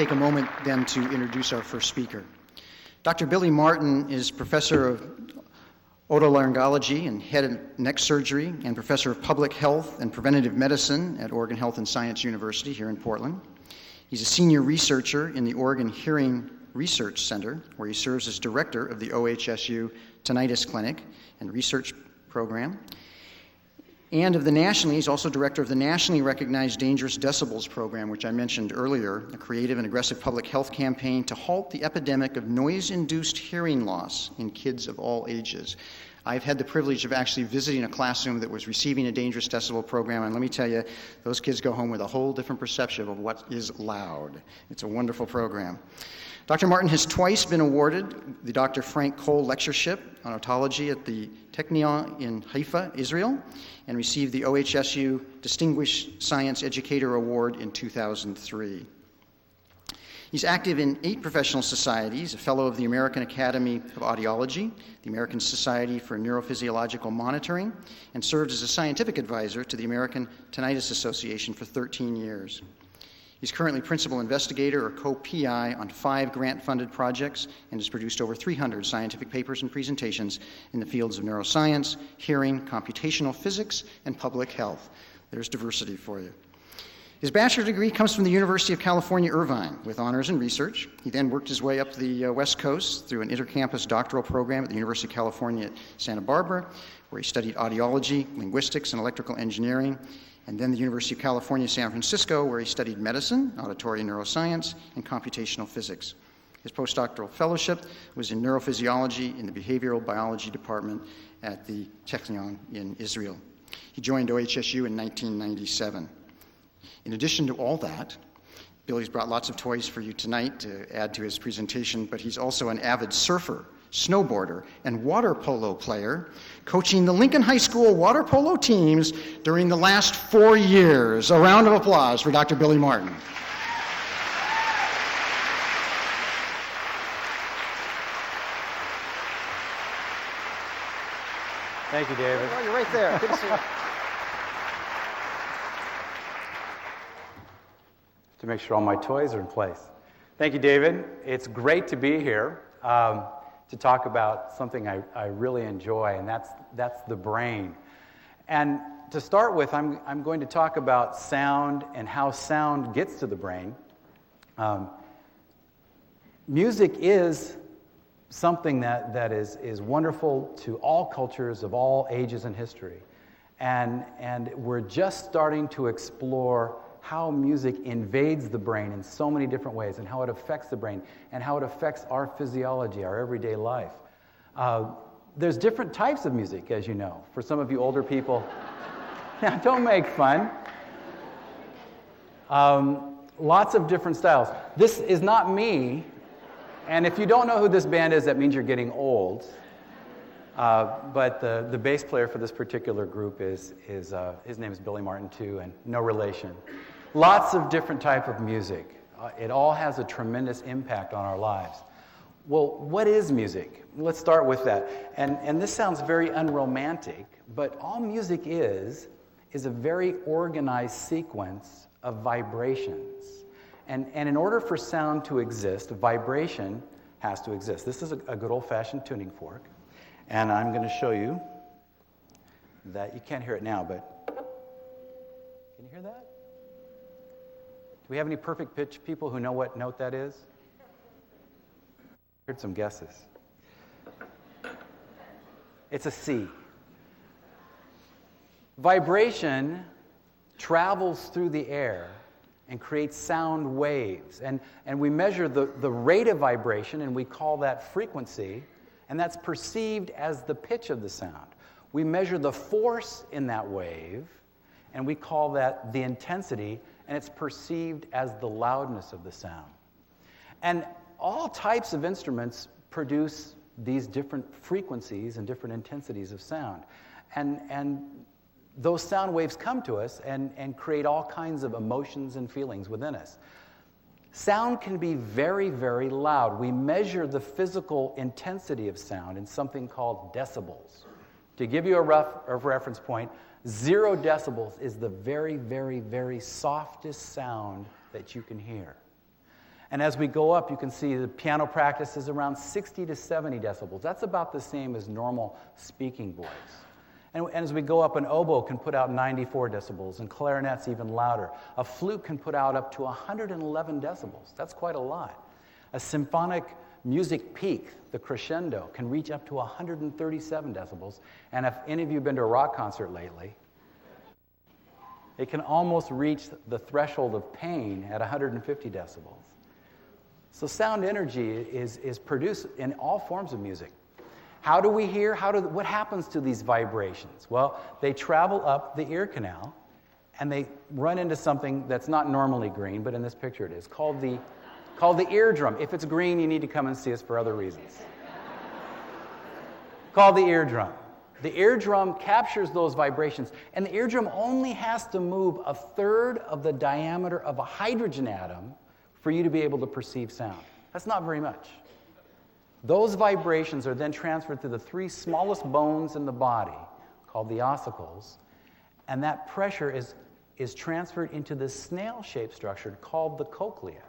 take a moment then to introduce our first speaker. Dr. Billy Martin is professor of otolaryngology and head and neck surgery and professor of public health and preventative medicine at Oregon Health and Science University here in Portland. He's a senior researcher in the Oregon Hearing Research Center, where he serves as director of the OHSU Tinnitus Clinic and Research Program. And he's also director of the nationally recognized Dangerous Decibels program, which I mentioned earlier, a creative and aggressive public health campaign to halt the epidemic of noise-induced hearing loss in kids of all ages. I've had the privilege of actually visiting a classroom that was receiving a Dangerous Decibel program, and let me tell you, those kids go home with a whole different perception of what is loud. It's a wonderful program. Dr. Martin has twice been awarded the Dr. Frank Cole Lectureship on Otology at the Technion in Haifa, Israel, and received the OHSU Distinguished Science Educator Award in 2003. He's active in 8 professional societies, a fellow of the American Academy of Audiology, the American Society for Neurophysiological Monitoring, and served as a scientific advisor to the American Tinnitus Association for 13 years. He's currently principal investigator or co-PI on 5 grant-funded projects and has produced over 300 scientific papers and presentations in the fields of neuroscience, hearing, computational physics, and public health. There's diversity for you. His bachelor's degree comes from the University of California, Irvine, with honors in research. He then worked his way up the West Coast through an intercampus doctoral program at the University of California at Santa Barbara, where he studied audiology, linguistics, and electrical engineering, and then the University of California, San Francisco, where he studied medicine, auditory neuroscience, and computational physics. His postdoctoral fellowship was in neurophysiology in the behavioral biology department at the Technion in Israel. He joined OHSU in 1997. In addition to all that, Billy's brought lots of toys for you tonight to add to his presentation, but he's also an avid surfer, snowboarder, and water polo player, coaching the Lincoln High School water polo teams during the last 4 years. A round of applause for Dr. Billy Martin. Thank you, David. Oh, you're right there. Good to see you. To make sure all my toys are in place. Thank you, David. It's great to be here to talk about something I really enjoy, and that's the brain. And to start with, I'm going to talk about sound and how sound gets to the brain. Music is something that is wonderful to all cultures of all ages and history. And we're just starting to explore how music invades the brain in so many different ways, and how it affects the brain, and how it affects our physiology, our everyday life. There's different types of music, as you know. For some of you older people, now don't make fun. Lots of different styles. This is not me, and if you don't know who this band is, that means you're getting old. But the bass player for this particular group his name is Billy Martin too, and no relation. Lots of different type of music. It all has a tremendous impact on our lives. Well, what is music? Let's start with that. And this sounds very unromantic, but all music is a very organized sequence of vibrations. And in order for sound to exist, vibration has to exist. This is a good old-fashioned tuning fork. And I'm going to show you that you can't hear it now, but can you hear that? Do we have any perfect pitch people who know what note that is? Heard some guesses. It's a C. Vibration travels through the air and creates sound waves. And we measure the rate of vibration, and we call that frequency. And that's perceived as the pitch of the sound. We measure the force in that wave, and we call that the intensity, and it's perceived as the loudness of the sound. And all types of instruments produce these different frequencies and different intensities of sound. And those sound waves come to us and create all kinds of emotions and feelings within us. Sound can be very, very loud. We measure the physical intensity of sound in something called decibels. To give you a reference point, 0 decibels is the very, very, very softest sound that you can hear. And as we go up, you can see the piano practice is around 60 to 70 decibels. That's about the same as normal speaking voice. And as we go up, an oboe can put out 94 decibels, and clarinet's even louder. A flute can put out up to 111 decibels. That's quite a lot. A symphonic music peak, the crescendo, can reach up to 137 decibels. And if any of you have been to a rock concert lately, it can almost reach the threshold of pain at 150 decibels. So sound energy is produced in all forms of music. How do we hear? What happens to these vibrations? Well, they travel up the ear canal, and they run into something that's not normally green, but in this picture it is, called the eardrum. If it's green, you need to come and see us for other reasons. Called the eardrum. The eardrum captures those vibrations, and the eardrum only has to move a third of the diameter of a hydrogen atom for you to be able to perceive sound. That's not very much. Those vibrations are then transferred to the three smallest bones in the body, called the ossicles, and that pressure is transferred into this snail-shaped structure called the cochlea.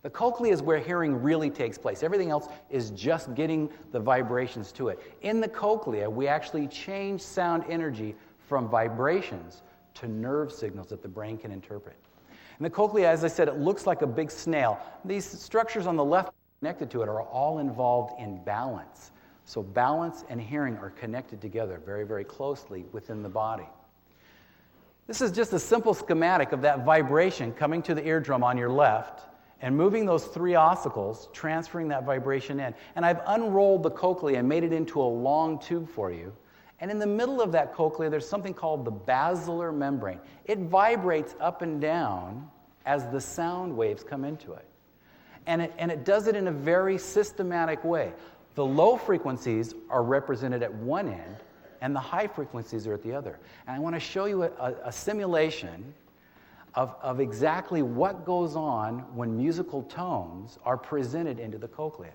The cochlea is where hearing really takes place. Everything else is just getting the vibrations to it. In the cochlea, we actually change sound energy from vibrations to nerve signals that the brain can interpret. And the cochlea, as I said, it looks like a big snail. These structures on the left connected to it are all involved in balance. So balance and hearing are connected together very, very closely within the body. This is just a simple schematic of that vibration coming to the eardrum on your left and moving those three ossicles, transferring that vibration in. And I've unrolled the cochlea and made it into a long tube for you. And in the middle of that cochlea, there's something called the basilar membrane. It vibrates up and down as the sound waves come into it. And it does it in a very systematic way. The low frequencies are represented at one end, and the high frequencies are at the other. And I want to show you a simulation of exactly what goes on when musical tones are presented into the cochlea.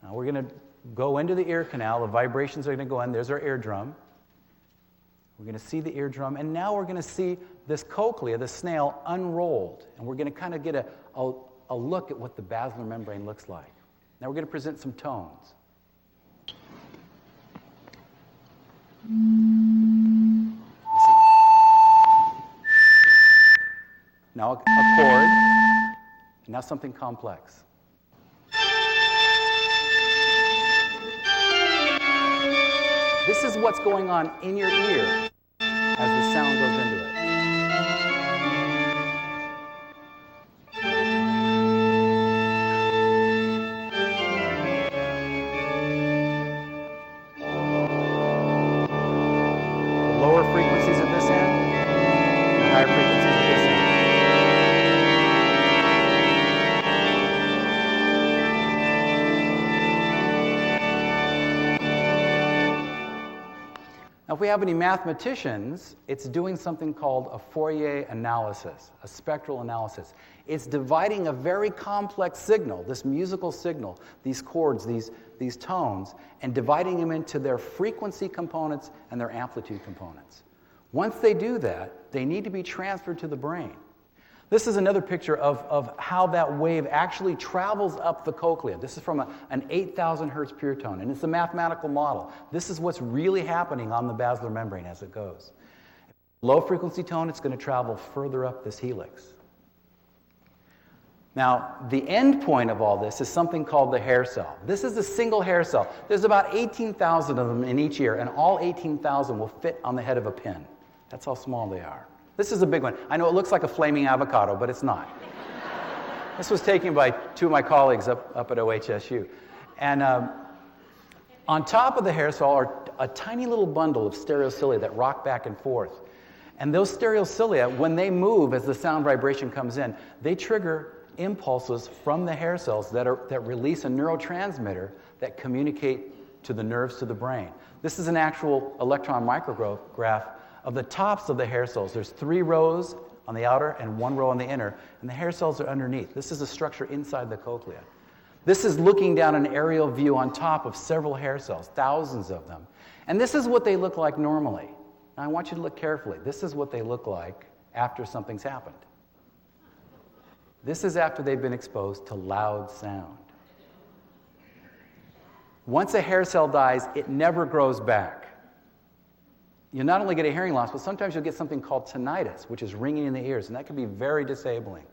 Now we're going to go into the ear canal. The vibrations are going to go in. There's our eardrum. We're going to see the eardrum, and now we're going to see this cochlea, the snail, unrolled. And we're going to kind of get a look at what the basilar membrane looks like. Now we're going to present some tones. Now a chord, and now something complex. This is what's going on in your ear as the sound goes into it. The lower frequencies at this end, the higher frequencies at this end. Now, if we have any mathematicians, it's doing something called a Fourier analysis, a spectral analysis. It's dividing a very complex signal, this musical signal, these chords, these tones, and dividing them into their frequency components and their amplitude components. Once they do that, they need to be transferred to the brain. This is another picture of how that wave actually travels up the cochlea. This is from an 8,000 hertz pure tone, and it's a mathematical model. This is what's really happening on the basilar membrane as it goes. Low frequency tone, it's going to travel further up this helix. Now, the end point of all this is something called the hair cell. This is a single hair cell. There's about 18,000 of them in each ear, and all 18,000 will fit on the head of a pin. That's how small they are. This is a big one. I know it looks like a flaming avocado, but it's not. This was taken by two of my colleagues up at OHSU. And on top of the hair cell are a tiny little bundle of stereocilia that rock back and forth. And those stereocilia, when they move as the sound vibration comes in, they trigger impulses from the hair cells that release a neurotransmitter that communicate to the nerves to the brain. This is an actual electron micrograph of the tops of the hair cells. There's 3 rows on the outer and 1 row on the inner, and the hair cells are underneath. This is a structure inside the cochlea. This is looking down an aerial view on top of several hair cells, thousands of them. And this is what they look like normally. Now I want you to look carefully. This is what they look like after something's happened. This is after they've been exposed to loud sound. Once a hair cell dies, it never grows back. You'll not only get a hearing loss, but sometimes you'll get something called tinnitus, which is ringing in the ears, and that can be very disabling.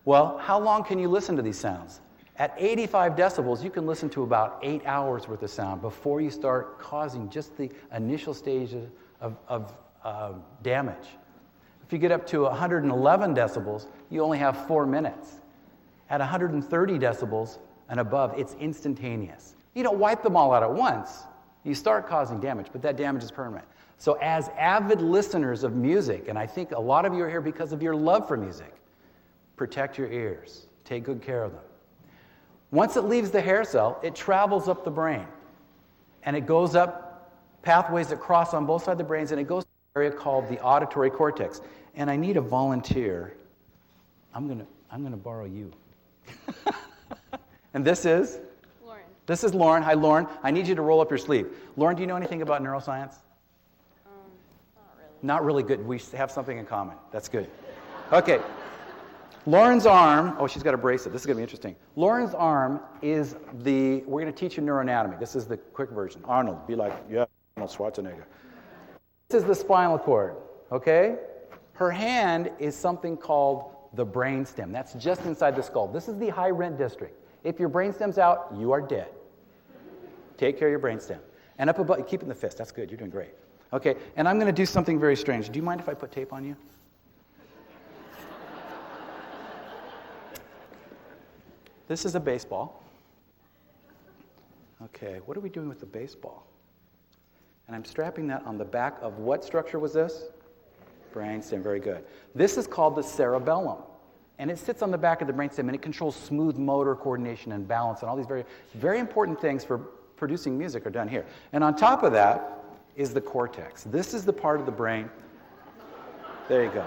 Well, how long can you listen to these sounds? At 85 decibels, you can listen to about 8 hours worth of sound before you start causing just the initial stages of damage. If you get up to 111 decibels, you only have 4 minutes. At 130 decibels and above, it's instantaneous. You don't wipe them all out at once. You start causing damage, but that damage is permanent. So as avid listeners of music, and I think a lot of you are here because of your love for music, protect your ears. Take good care of them. Once it leaves the hair cell, it travels up the brain. And it goes up pathways that cross on both sides of the brains, and it goes to an area called the auditory cortex. And I need a volunteer. I'm gonna borrow you. And this is? Lauren. This is Lauren. Hi, Lauren. I need you to roll up your sleeve. Lauren, do you know anything about neuroscience? Not really. Not really good. We have something in common. That's good. Okay. Lauren's arm, oh, she's got a bracelet. This is going to be interesting. Lauren's arm is we're going to teach you neuroanatomy. This is the quick version. Arnold, be like, yeah, Arnold Schwarzenegger. This is the spinal cord, okay? Her hand is something called the brainstem. That's just inside the skull. This is the high rent district. If your brainstem's out, you are dead. Take care of your brainstem. And up above, keep it in the fist. That's good. You're doing great. Okay, and I'm going to do something very strange. Do you mind if I put tape on you? This is a baseball. Okay, what are we doing with the baseball? And I'm strapping that on the back of what structure was this? Brainstem, very good. This is called the cerebellum. And it sits on the back of the brainstem, and it controls smooth motor coordination and balance, and all these very, very important things for producing music are done here. And on top of that is the cortex. This is the part of the brain. There you go.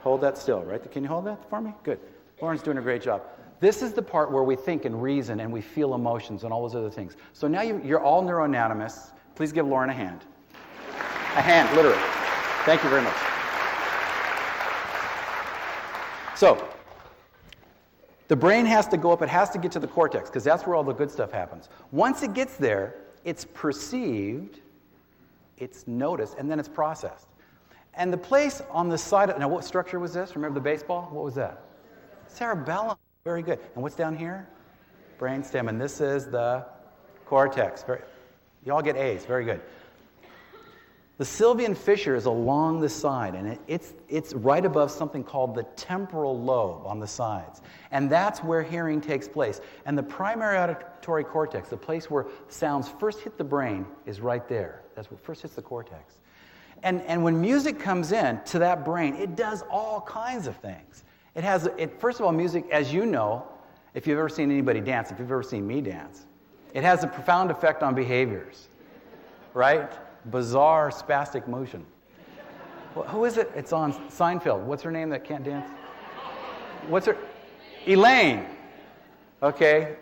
Hold that still, right? Can you hold that for me? Good. Lauren's doing a great job. This is the part where we think and reason and we feel emotions and all those other things. So now you're all neuroanatomists. Please give Lauren a hand. A hand, literally. Thank you very much. So, the brain has to go up, it has to get to the cortex, because that's where all the good stuff happens. Once it gets there, it's perceived, it's noticed, and then it's processed. And the place on the side now what structure was this? Remember the baseball? What was that? Cerebellum. Very good. And what's down here? Brainstem. And this is the cortex. You all get A's. Very good. The sylvian fissure is along the side, and it's right above something called the temporal lobe on the sides. And that's where hearing takes place. And the primary auditory cortex, the place where sounds first hit the brain, is right there. That's what first hits the cortex. And when music comes in to that brain, it does all kinds of things. First of all, music, as you know, if you've ever seen anybody dance, if you've ever seen me dance, it has a profound effect on behaviors, right? Bizarre, spastic motion. Well, who is it? It's on Seinfeld. What's her name that can't dance? Elaine. Okay.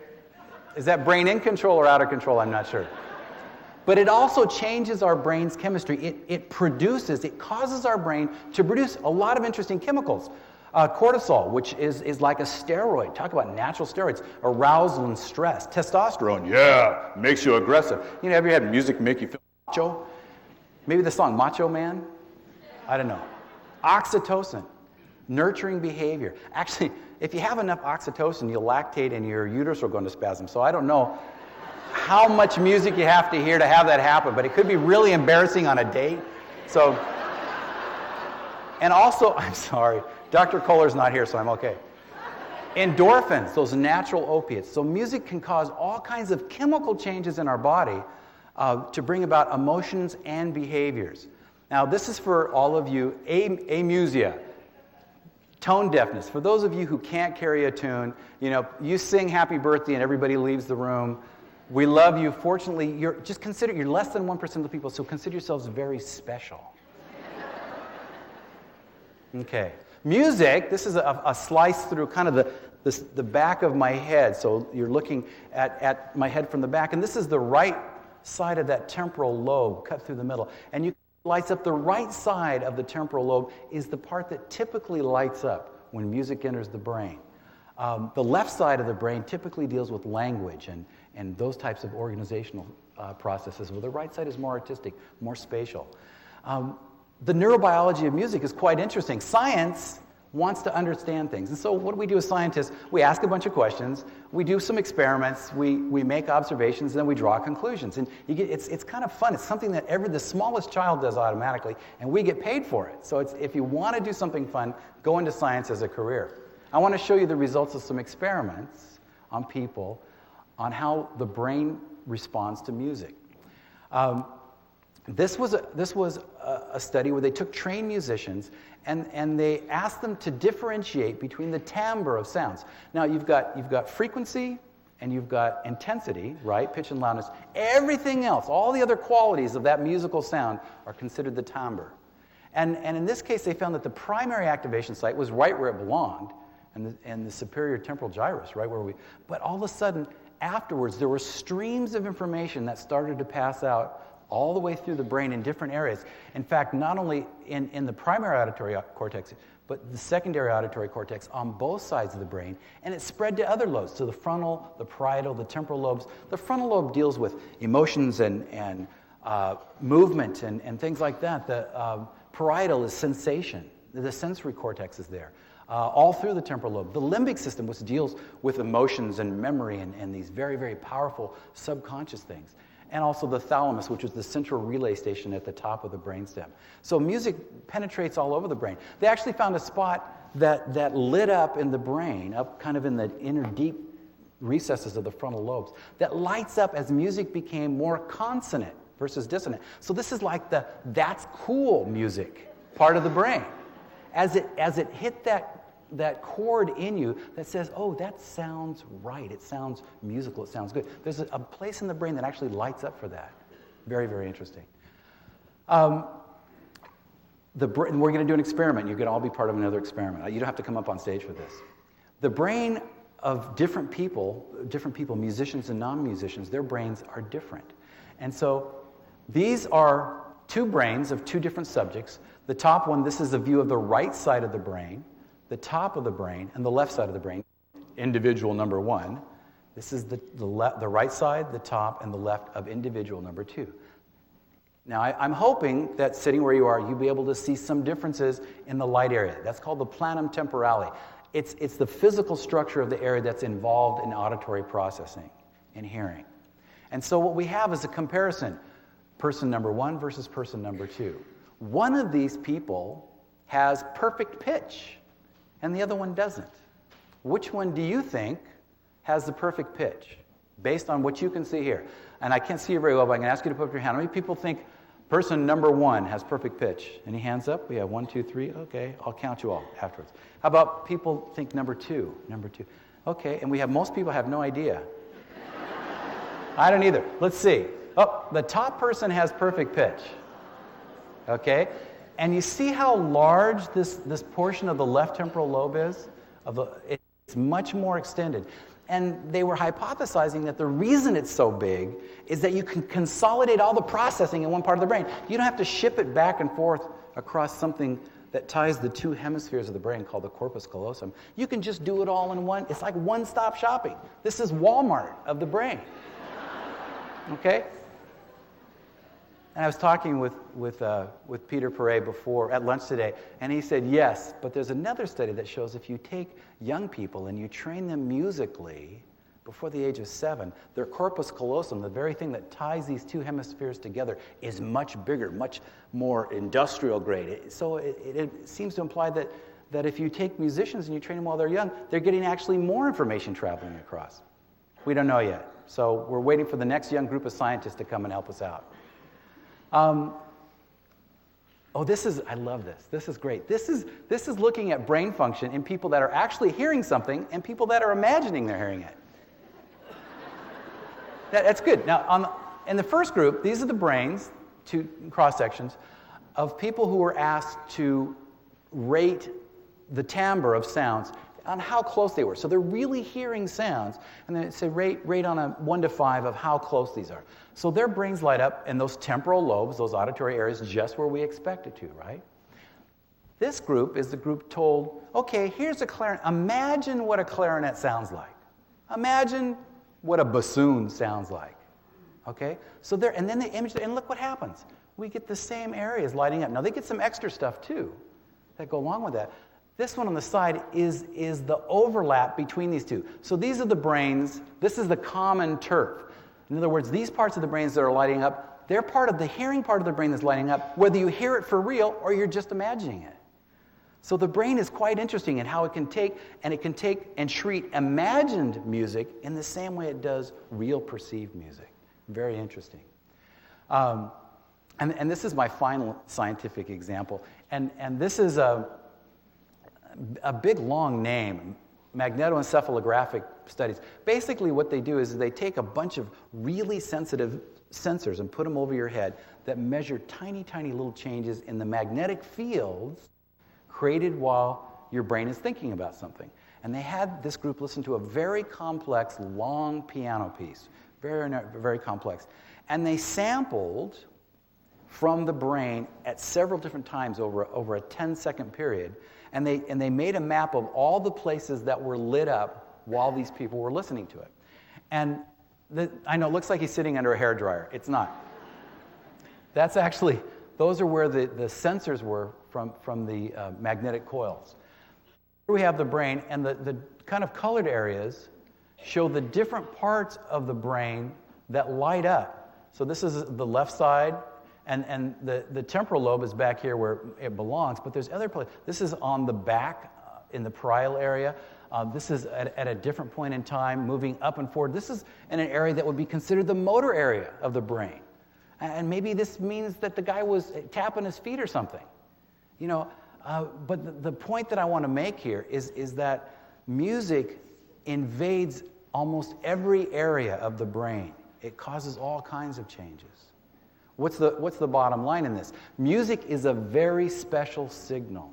Is that brain in control or out of control? I'm not sure. But it also changes our brain's chemistry. It causes our brain to produce a lot of interesting chemicals. Cortisol, which is like a steroid. Talk about natural steroids. Arousal and stress. Testosterone, yeah, makes you aggressive. You know, have you had music make you feel macho? Maybe the song Macho Man? I don't know. Oxytocin, nurturing behavior. Actually, if you have enough oxytocin, you'll lactate and your uterus will go into spasm. So I don't know how much music you have to hear to have that happen, but it could be really embarrassing on a date. So, and also, I'm sorry, Dr. Kohler's not here, so I'm okay. Endorphins, those natural opiates. So music can cause all kinds of chemical changes in our body to bring about emotions and behaviors. Now, this is for all of you, amusia, tone deafness. For those of you who can't carry a tune, you sing happy birthday and everybody leaves the room. We love you. Fortunately, you're less than 1% of the people, so consider yourselves very special. Okay. Music, this is a slice through kind of the back of my head. So you're looking at my head from the back. And this is the right side of that temporal lobe cut through the middle. And you lights up the right side of the temporal lobe is the part that typically lights up when music enters the brain. The left side of the brain typically deals with language and those types of organizational processes, while the right side is more artistic, more spatial. The neurobiology of music is quite interesting. Science wants to understand things. And so what do we do as scientists? We ask a bunch of questions, we do some experiments, we make observations, and then we draw conclusions. And it's kind of fun. It's something that the smallest child does automatically, and we get paid for it. So if you want to do something fun, go into science as a career. I want to show you the results of some experiments on people on how the brain responds to music. This was a study where they took trained musicians and they asked them to differentiate between the timbre of sounds. Now you've got frequency and you've got intensity, right? Pitch and loudness. Everything else, all the other qualities of that musical sound are considered the timbre. And in this case, they found that the primary activation site was right where it belonged, and the superior temporal gyrus, right where but all of a sudden, afterwards, there were streams of information that started to pass out all the way through the brain in different areas. In fact, not only in the primary auditory cortex, but the secondary auditory cortex on both sides of the brain, and it spread to other lobes, to the frontal, the parietal, the temporal lobes. The frontal lobe deals with emotions and movement and things like that. The parietal is sensation. The sensory cortex is there. All through the temporal lobe. The limbic system, which deals with emotions and memory and these very, very powerful subconscious things. And also the thalamus, which is the central relay station at the top of the brainstem. So music penetrates all over the brain. They actually found a spot that lit up in the brain, up kind of in the inner deep recesses of the frontal lobes, that lights up as music became more consonant versus dissonant. So this is like the that's cool music part of the brain. As it hit that chord in you that says, oh, that sounds right, it sounds musical, it sounds good. There's a place in the brain that actually lights up for that. Very, very interesting. We're going to do an experiment. You can all be part of another experiment. You don't have to come up on stage for this. The brain of different people, musicians and non-musicians, their brains are different. And so these are two brains of two different subjects. The top one, this is a view of the right side of the brain, the top of the brain, and the left side of the brain. Individual number one. This is the right side, the top, and the left of individual number two. Now, I'm hoping that sitting where you are, you'll be able to see some differences in the light area. That's called the planum temporale. It's the physical structure of the area that's involved in auditory processing and hearing. And so what we have is a comparison. Person number one versus person number two. One of these people has perfect pitch, and the other one doesn't. Which one do you think has the perfect pitch, based on what you can see here? And I can't see you very well, but I'm going to ask you to put up your hand. How many people think person number one has perfect pitch? Any hands up? We have 1, 2, 3. Okay, I'll count you all afterwards. How about people think number two? Number two. Okay, and we have most people have no idea. I don't either. Let's see. Oh, the top person has perfect pitch. Okay? And you see how large this portion of the left temporal lobe is? It's much more extended. And they were hypothesizing that the reason it's so big is that you can consolidate all the processing in one part of the brain. You don't have to ship it back and forth across something that ties the two hemispheres of the brain called the corpus callosum. You can just do it all in one. It's like one-stop shopping. This is Walmart of the brain. Okay? And I was talking with Peter Perret before at lunch today, and he said, yes, but there's another study that shows if you take young people and you train them musically before the age of 7, their corpus callosum, the very thing that ties these two hemispheres together, is much bigger, much more industrial grade. So it seems to imply that if you take musicians and you train them while they're young, they're getting actually more information traveling across. We don't know yet. So we're waiting for the next young group of scientists to come and help us out. I love this. This is great. This is looking at brain function in people that are actually hearing something and people that are imagining they're hearing it. That's good. Now, in the first group, these are the brains, two cross-sections, of people who were asked to rate the timbre of sounds on how close they were. So they're really hearing sounds, and they say rate on a 1 to 5 of how close these are. So their brains light up in those temporal lobes, those auditory areas, just where we expect it to, right? This group is the group told, okay, here's a clarinet. Imagine what a clarinet sounds like. Imagine what a bassoon sounds like. Okay? So there, and then they image it, and look what happens. We get the same areas lighting up. Now, they get some extra stuff, too, that go along with that. This one on the side is the overlap between these two. So these are the brains. This is the common turf. In other words, these parts of the brains that are lighting up, they're part of the hearing part of the brain that's lighting up, whether you hear it for real or you're just imagining it. So the brain is quite interesting in how it can take and treat imagined music in the same way it does real perceived music. Very interesting. And this is my final scientific example. And this is a big, long name, magnetoencephalographic studies. Basically what they do is they take a bunch of really sensitive sensors and put them over your head that measure tiny, tiny little changes in the magnetic fields created while your brain is thinking about something. And they had this group listen to a very complex, long piano piece, very, very complex. And they sampled from the brain at several different times over a 10-second period. And they made a map of all the places that were lit up while these people were listening to it. And I know it looks like he's sitting under a hairdryer. It's not. That's actually, those are where the sensors were from the magnetic coils. Here we have the brain, and the kind of colored areas show the different parts of the brain that light up. So this is the left side, and the temporal lobe is back here where it belongs, but there's other places. This is on the back in the parietal area. This is at a different point in time, moving up and forward. This is in an area that would be considered the motor area of the brain. And maybe this means that the guy was tapping his feet or something. You know, but the point that I want to make here is that music invades almost every area of the brain. It causes all kinds of changes. What's the bottom line in this? Music is a very special signal,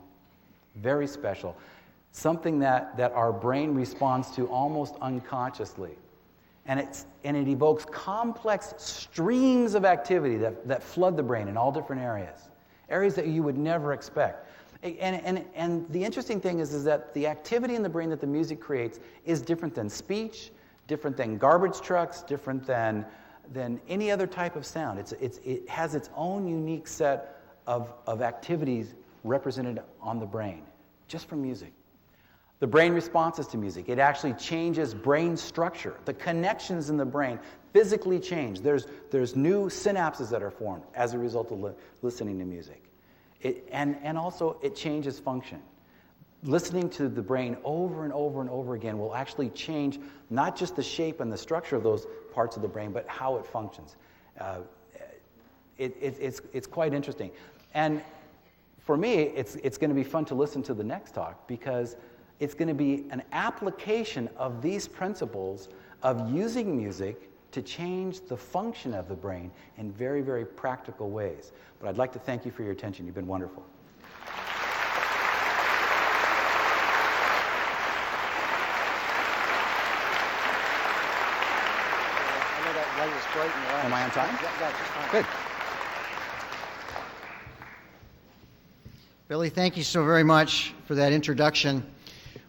very special, something that our brain responds to almost unconsciously. And it evokes complex streams of activity that flood the brain in all different areas that you would never expect. And the interesting thing is that the activity in the brain that the music creates is different than speech, different than garbage trucks, different than any other type of sound. It has its own unique set of activities represented on the brain, just from music. The brain responses to music. It actually changes brain structure. The connections in the brain physically change. There's new synapses that are formed as a result of listening to music. And also it changes function. Listening to the brain over and over and over again will actually change not just the shape and the structure of those parts of the brain, but how it functions. It's quite interesting. And for me, it's going to be fun to listen to the next talk because it's going to be an application of these principles of using music to change the function of the brain in very, very practical ways. But I'd like to thank you for your attention. You've been wonderful. Am I on time? Yeah, just fine. Good. Billy, thank you so very much for that introduction.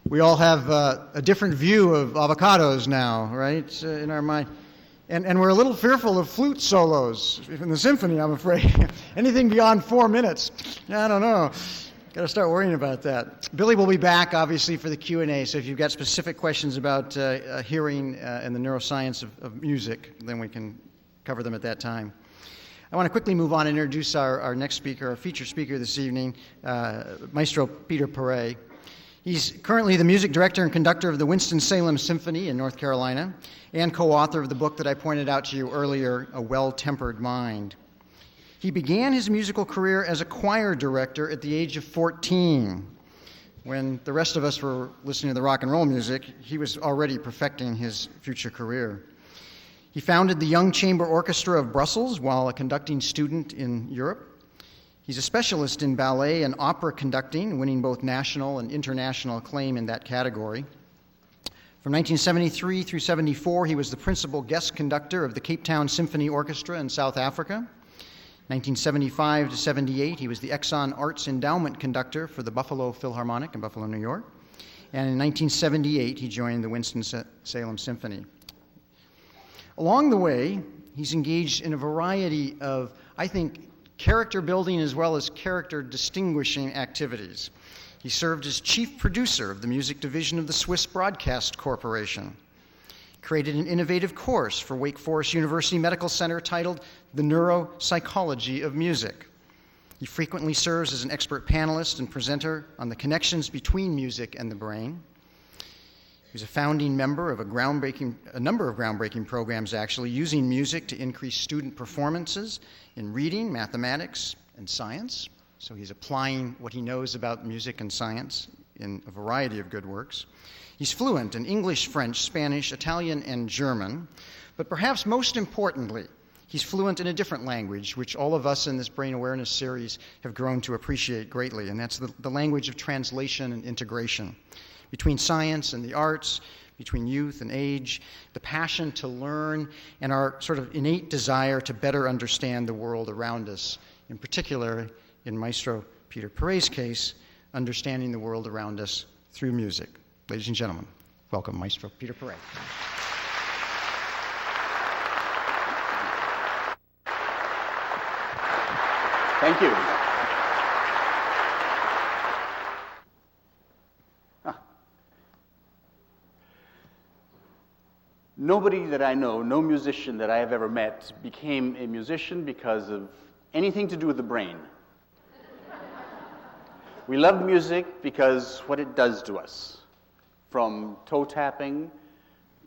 We all have a different view of avocados now, right, in our mind. And we're a little fearful of flute solos in the symphony, I'm afraid. Anything beyond 4 minutes, I don't know. Got to start worrying about that. Billy will be back, obviously, for the Q&A, so if you've got specific questions about hearing and the neuroscience of music, then we can cover them at that time. I want to quickly move on and introduce our next speaker, our featured speaker this evening, Maestro Peter Perret. He's currently the music director and conductor of the Winston-Salem Symphony in North Carolina and co-author of the book that I pointed out to you earlier, A Well-Tempered Mind. He began his musical career as a choir director at the age of 14. When the rest of us were listening to the rock and roll music, he was already perfecting his future career. He founded the Young Chamber Orchestra of Brussels while a conducting student in Europe. He's a specialist in ballet and opera conducting, winning both national and international acclaim in that category. From 1973 through 74, he was the principal guest conductor of the Cape Town Symphony Orchestra in South Africa. 1975 to 78, he was the Exxon Arts Endowment Conductor for the Buffalo Philharmonic in Buffalo, New York. And in 1978, he joined the Winston-Salem Symphony. Along the way, he's engaged in a variety of, I think, character building as well as character distinguishing activities. He served as chief producer of the music division of the Swiss Broadcast Corporation, created an innovative course for Wake Forest University Medical Center titled The Neuropsychology of Music. He frequently serves as an expert panelist and presenter on the connections between music and the brain. He was a founding member of a number of groundbreaking programs, actually, using music to increase student performances in reading, mathematics, and science. So he's applying what he knows about music and science in a variety of good works. He's fluent in English, French, Spanish, Italian, and German. But perhaps most importantly, he's fluent in a different language, which all of us in this Brain Awareness series have grown to appreciate greatly, and that's the language of translation and integration. Between science and the arts, between youth and age, the passion to learn, and our sort of innate desire to better understand the world around us, in particular, in Maestro Peter Perey's case, understanding the world around us through music. Ladies and gentlemen, welcome Maestro Peter Perey. Thank you. Nobody that I know, no musician that I have ever met, became a musician because of anything to do with the brain. We love music because what it does to us, from toe tapping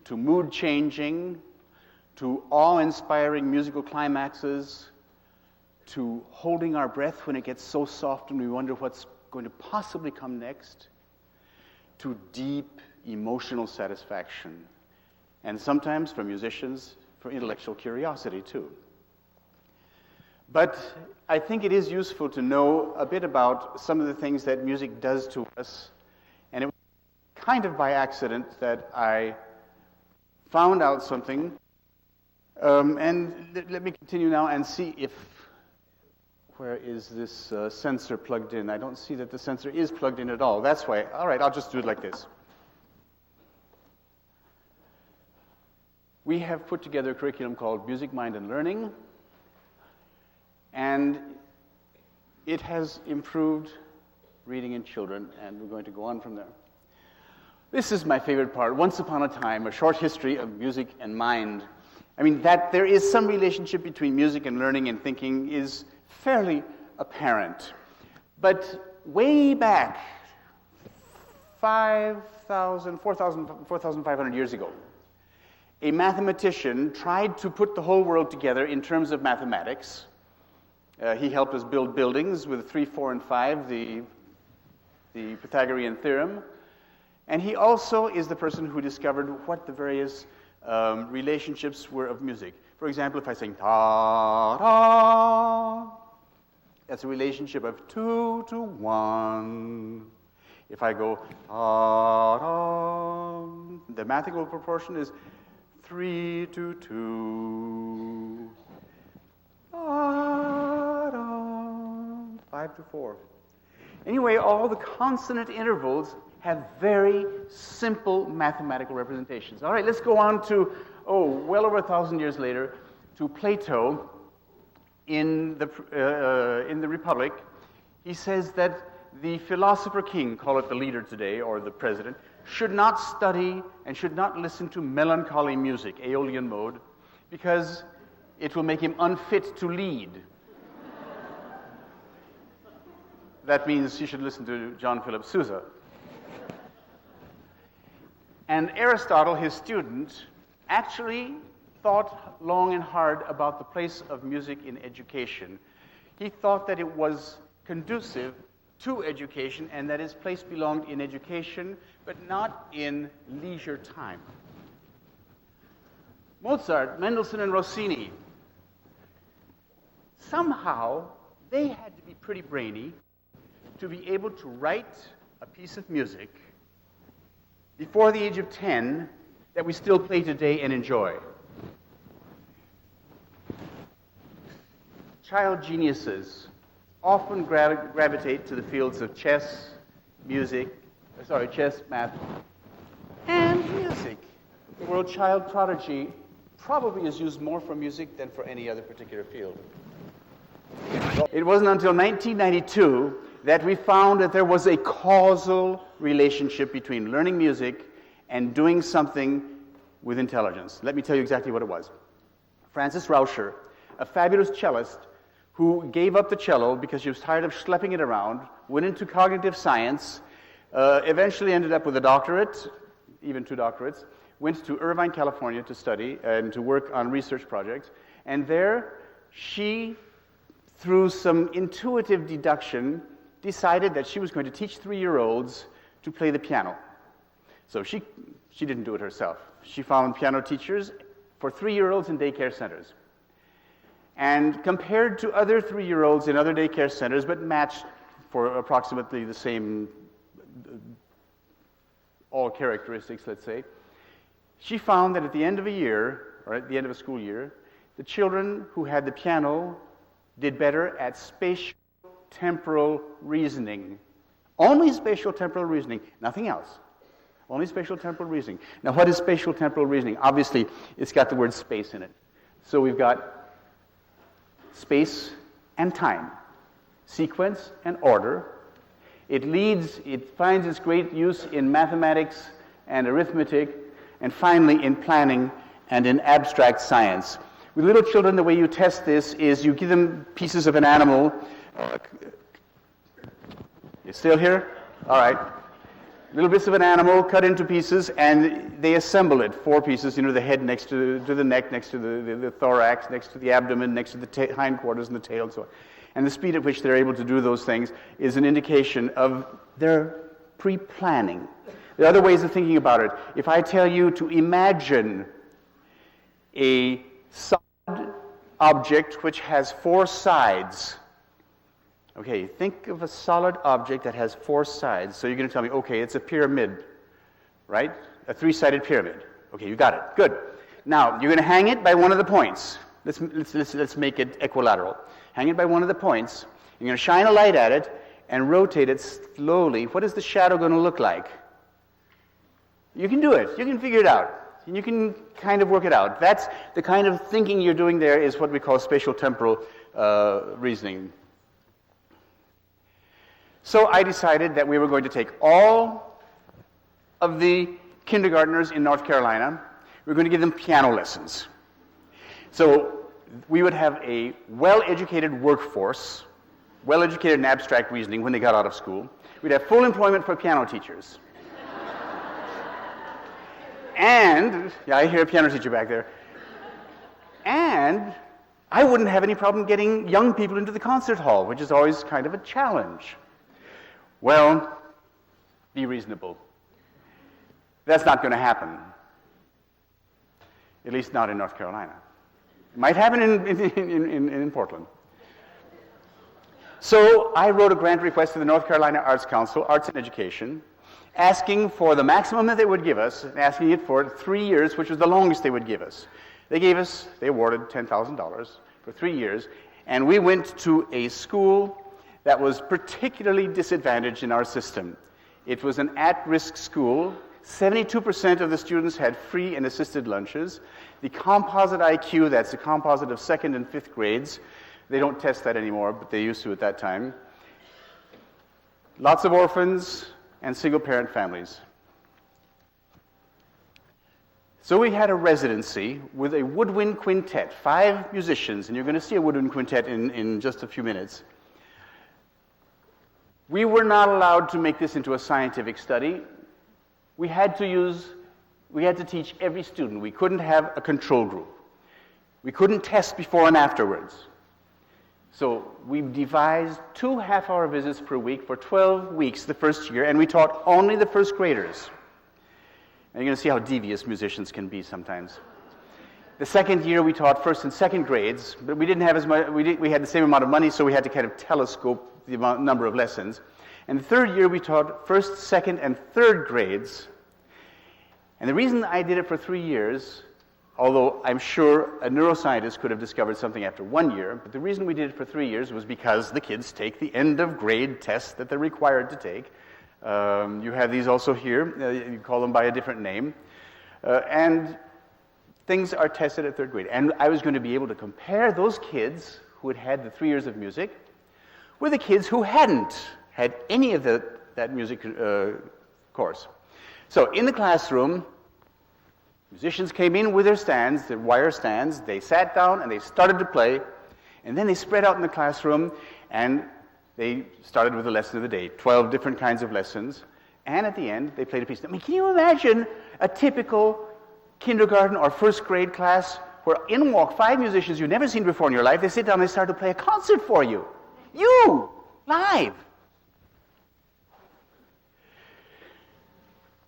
to mood changing to awe-inspiring musical climaxes to holding our breath when it gets so soft and we wonder what's going to possibly come next, to deep emotional satisfaction, and sometimes for musicians, for intellectual curiosity too. But I think it is useful to know a bit about some of the things that music does to us, and it was kind of by accident that I found out something, and let me continue now and see if, where is this sensor plugged in? I don't see that the sensor is plugged in at all. That's why. All right, I'll just do it like this. We have put together a curriculum called Music, Mind, and Learning, and it has improved reading in children, and we're going to go on from there. This is my favorite part. Once upon a time, a short history of music and mind. I mean, that there is some relationship between music and learning and thinking is fairly apparent. But way back, 4,500 years ago, a mathematician tried to put the whole world together in terms of mathematics. He helped us build buildings with 3, 4, and 5, the Pythagorean theorem. And he also is the person who discovered what the various relationships were of music. For example, if I sing ta-da, that's a relationship of 2 to 1. If I go ta-da, the mathematical proportion is 3 to 2. Ta-da, 5 to 4. Anyway, all the consonant intervals have very simple mathematical representations. All right, let's go on to, well over 1,000 years later, to Plato in the Republic. He says that the philosopher king, call it the leader today, or the president, should not study and should not listen to melancholy music, Aeolian mode, because it will make him unfit to lead. That means he should listen to John Philip Sousa. And Aristotle, his student, actually thought long and hard about the place of music in education. He thought that it was conducive to education and that its place belonged in education, but not in leisure time. Mozart, Mendelssohn, and Rossini, somehow they had to be pretty brainy to be able to write a piece of music before the age of 10 that we still play today and enjoy. child geniuses often gravitate to the fields of chess, math, and music. The word child prodigy probably is used more for music than for any other particular field. It wasn't until 1992 that we found that there was a causal relationship between learning music and doing something with intelligence. Let me tell you exactly what it was. Frances Rauscher, a fabulous cellist who gave up the cello because she was tired of schlepping it around, went into cognitive science, eventually ended up with a doctorate, even 2 doctorates, went to Irvine, California to study and to work on research projects, and there she, through some intuitive deduction, decided that she was going to teach 3-year-olds to play the piano. So she didn't do it herself. She found piano teachers for 3-year-olds in daycare centers. And compared to other 3-year-olds in other daycare centers, but matched for approximately the same all characteristics, let's say, she found that at the end of a year, or at the end of a school year, the children who had the piano did better at spatial-temporal reasoning. Only spatial-temporal reasoning, nothing else. Only spatial-temporal reasoning. Now, what is spatial-temporal reasoning? Obviously, it's got the word space in it. So we've got space and time, sequence and order. It finds its great use in mathematics and arithmetic, and finally in planning and in abstract science. With little children, the way you test this is you give them pieces of an animal. You still here? All right. Little bits of an animal cut into pieces, and they assemble it. 4 pieces, the head next to the neck, next to the thorax, next to the abdomen, next to the hindquarters and the tail, and so on. And the speed at which they're able to do those things is an indication of their pre-planning. There are other ways of thinking about it. If I tell you to imagine a solid object which has 4 sides. Okay, think of a solid object that has 4 sides. So you're going to tell me, okay, it's a pyramid, right? A 3-sided pyramid. Okay, you got it. Good. Now, you're going to hang it by one of the points. Let's make it equilateral. Hang it by one of the points. You're going to shine a light at it and rotate it slowly. What is the shadow going to look like? You can do it. You can figure it out. And you can kind of work it out. That's the kind of thinking you're doing there is what we call spatial-temporal reasoning. So I decided that we were going to take all of the kindergartners in North Carolina. We were going to give them piano lessons. So we would have a well-educated workforce, well-educated in abstract reasoning when they got out of school. We'd have full employment for piano teachers. And, yeah, I hear a piano teacher back there. And I wouldn't have any problem getting young people into the concert hall, which is always kind of a challenge. Well, be reasonable. That's not going to happen. At least not in North Carolina. It might happen in Portland. So I wrote a grant request to the North Carolina Arts Council, Arts and Education, asking for the maximum that they would give us, and asking it for 3 years, which was the longest they would give us. They awarded $10,000 for 3 years, and we went to a school that was particularly disadvantaged in our system. It was an at-risk school. 72% of the students had free and assisted lunches. The composite IQ, that's the composite of 2nd and 5th grades, they don't test that anymore, but they used to at that time. Lots of orphans and single-parent families. So we had a residency with a woodwind quintet, 5 musicians, and you're going to see a woodwind quintet in just a few minutes. We were not allowed to make this into a scientific study. We had to teach every student. We couldn't have a control group. We couldn't test before and afterwards. So we devised 2 half-hour visits per week for 12 weeks the first year, and we taught only the first graders. And you're going to see how devious musicians can be sometimes. The second year we taught first and second grades, but we didn't have as much. We had the same amount of money, so we had to kind of telescope the number of lessons. And the third year we taught first, second, and third grades. And the reason I did it for 3 years, although I'm sure a neuroscientist could have discovered something after 1 year, but the reason we did it for 3 years was because the kids take the end of grade tests that they're required to take. You have these also here. You call them by a different name. And things are tested at 3rd grade. And I was going to be able to compare those kids who had had the 3 years of music with the kids who hadn't had any of that music course. So in the classroom, musicians came in with their stands, their wire stands. They sat down and they started to play. And then they spread out in the classroom and they started with the lesson of the day, 12 different kinds of lessons. And at the end, they played a piece. I mean, can you imagine a typical kindergarten or 1st grade class where in walk 5 musicians you've never seen before in your life? They sit down and they start to play a concert for you. You! Live!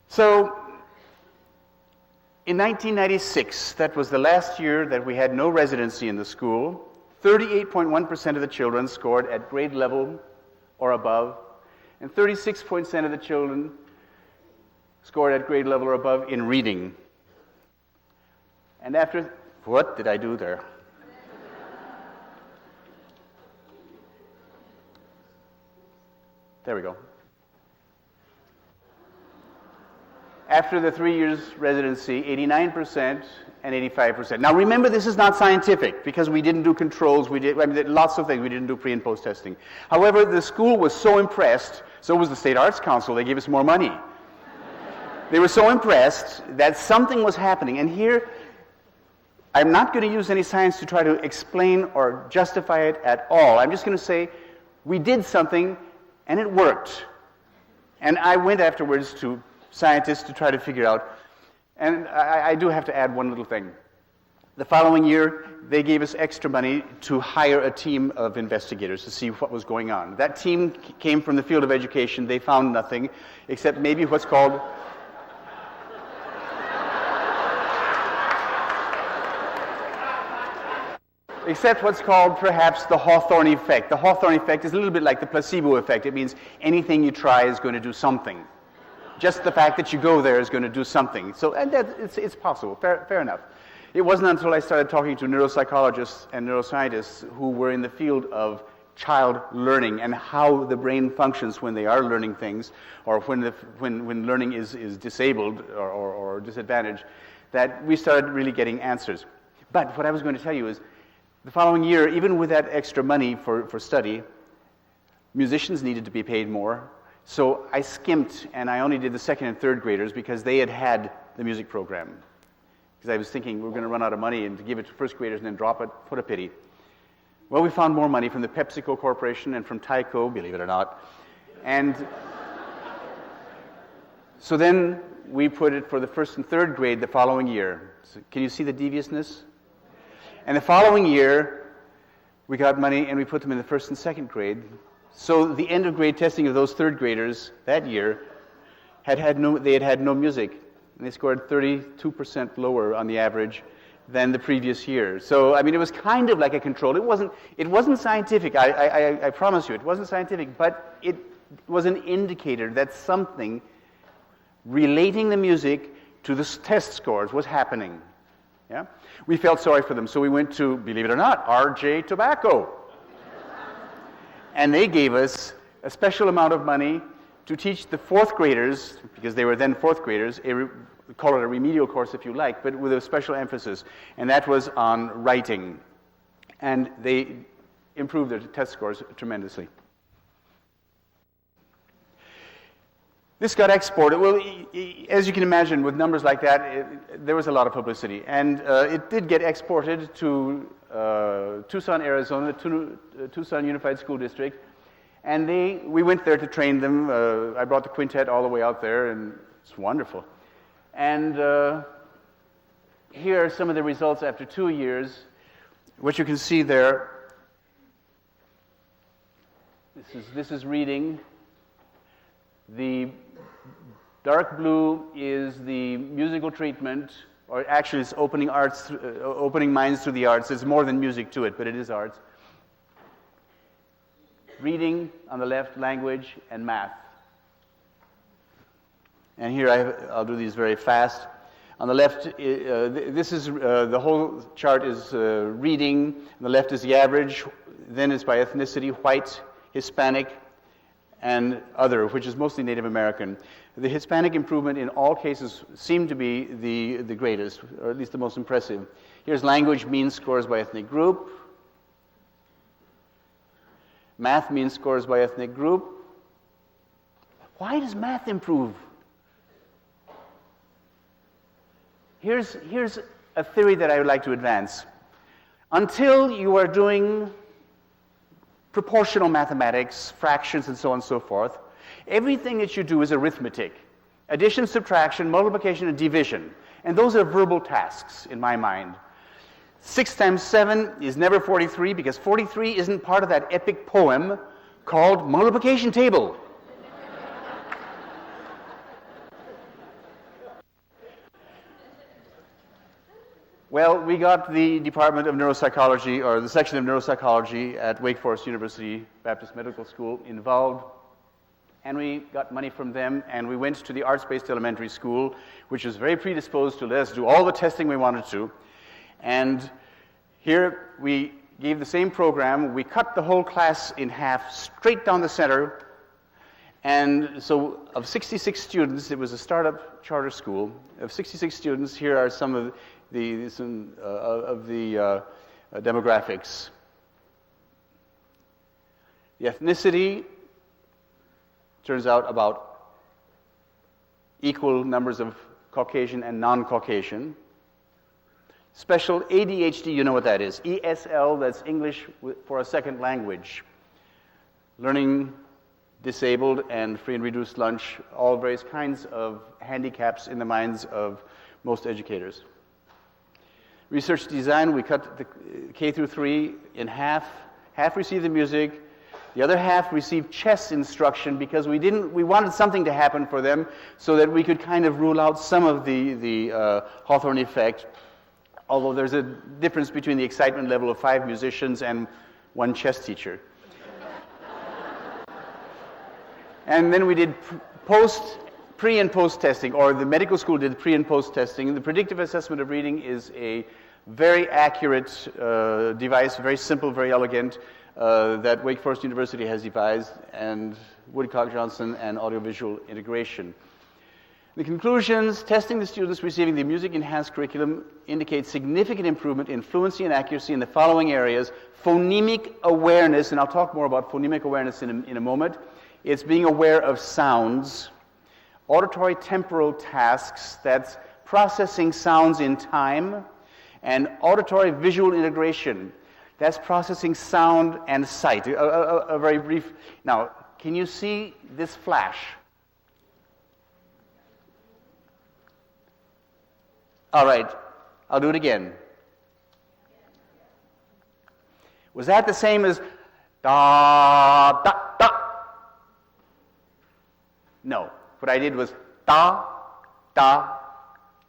So, in 1996, that was the last year that we had no residency in the school, 38.1% of the children scored at grade level or above, and 36% of the children scored at grade level or above in reading. And after, what did I do there? There we go. After the 3 years residency, 89% and 85%. Now remember, this is not scientific because we didn't do controls, we did lots of things, we didn't do pre and post testing. However, the school was so impressed, so was the State Arts Council, they gave us more money. They were so impressed that something was happening. And here, I'm not going to use any science to try to explain or justify it at all. I'm just going to say, we did something and it worked. And I went afterwards to scientists to try to figure out, and I do have to add one little thing. The following year, they gave us extra money to hire a team of investigators to see what was going on. That team came from the field of education. They found nothing except maybe what's called perhaps the Hawthorne effect. The Hawthorne effect is a little bit like the placebo effect. It means anything you try is going to do something. Just the fact that you go there is going to do something. So, and it's possible. Fair enough. It wasn't until I started talking to neuropsychologists and neuroscientists who were in the field of child learning and how the brain functions when they are learning things, or when learning is disabled or disadvantaged, that we started really getting answers. But what I was going to tell you is, the following year, even with that extra money for study, musicians needed to be paid more. So I skimped, and I only did the 2nd and 3rd graders because they had the music program. Because I was thinking we're going to run out of money and to give it to 1st graders and then drop it, what a pity. Well, we found more money from the PepsiCo Corporation and from Tyco, believe it or not. And so then we put it for the 1st and 3rd grade the following year. So can you see the deviousness? And the following year, we got money and we put them in the 1st and 2nd grade. So the end of grade testing of those 3rd graders that year had had no music, and they scored 32% lower on the average than the previous year. So I mean, it was kind of like a control. It wasn't scientific. I promise you, it wasn't scientific, but it was an indicator that something relating the music to the test scores was happening. Yeah, we felt sorry for them, so we went to, believe it or not, RJ Tobacco. And they gave us a special amount of money to teach the 4th graders, because they were then 4th graders, call it a remedial course if you like, but with a special emphasis. And that was on writing. And they improved their test scores tremendously. This got exported. Well, as you can imagine, with numbers like that, there was a lot of publicity. And it did get exported to Tucson, Arizona, Tucson Unified School District. And we went there to train them. I brought the quintet all the way out there, and it's wonderful. And here are some of the results after 2 years. What you can see there, this is reading. The dark blue is the musical treatment, or actually it's opening minds to the arts. There's more than music to it, but it is arts. Reading on the left, language, and math. And here I'll do these very fast. On the left, this is the whole chart is reading. On the left is the average. Then it's by ethnicity: white, Hispanic, and other, which is mostly Native American. The Hispanic improvement in all cases seemed to be the greatest, or at least the most impressive. Here's language mean scores by ethnic group. Math mean scores by ethnic group. Why does math improve? Here's a theory that I would like to advance. Until you are doing proportional mathematics, fractions, and so on and so forth, everything that you do is arithmetic. Addition, subtraction, multiplication, and division. And those are verbal tasks in my mind. 6 times 7 is never 43 because 43 isn't part of that epic poem called Multiplication Table. Well, we got the Department of Neuropsychology, or the section of neuropsychology at Wake Forest University Baptist Medical School involved, and we got money from them, and we went to the arts-based elementary school, which was very predisposed to let us do all the testing we wanted to. And here we gave the same program. We cut the whole class in half, straight down the center. And so of 66 students, it was a startup charter school. Of 66 students, here are some of the demographics. The ethnicity turns out about equal numbers of Caucasian and non-Caucasian. Special ADHD, you know what that is. ESL, that's English for a second language. Learning disabled and free and reduced lunch, all various kinds of handicaps in the minds of most educators. Research design, we cut the K through 3 in half. Half received the music, the other half received chess instruction because we wanted something to happen for them so that we could kind of rule out some of the Hawthorne effect. Although there's a difference between the excitement level of 5 musicians and 1 chess teacher. And then we did pre and post testing, or the medical school did pre and post testing. The predictive assessment of reading is a very accurate device, very simple, very elegant, that Wake Forest University has devised, and Woodcock Johnson and audiovisual integration. The conclusions: testing the students receiving the music-enhanced curriculum indicates significant improvement in fluency and accuracy in the following areas: phonemic awareness, and I'll talk more about phonemic awareness in a moment. It's being aware of sounds. Auditory temporal tasks, that's processing sounds in time. And auditory visual integration, that's processing sound and sight. A very brief. Now, can you see this flash? All right, I'll do it again. Was that the same as da, da, da? No. What I did was da, da,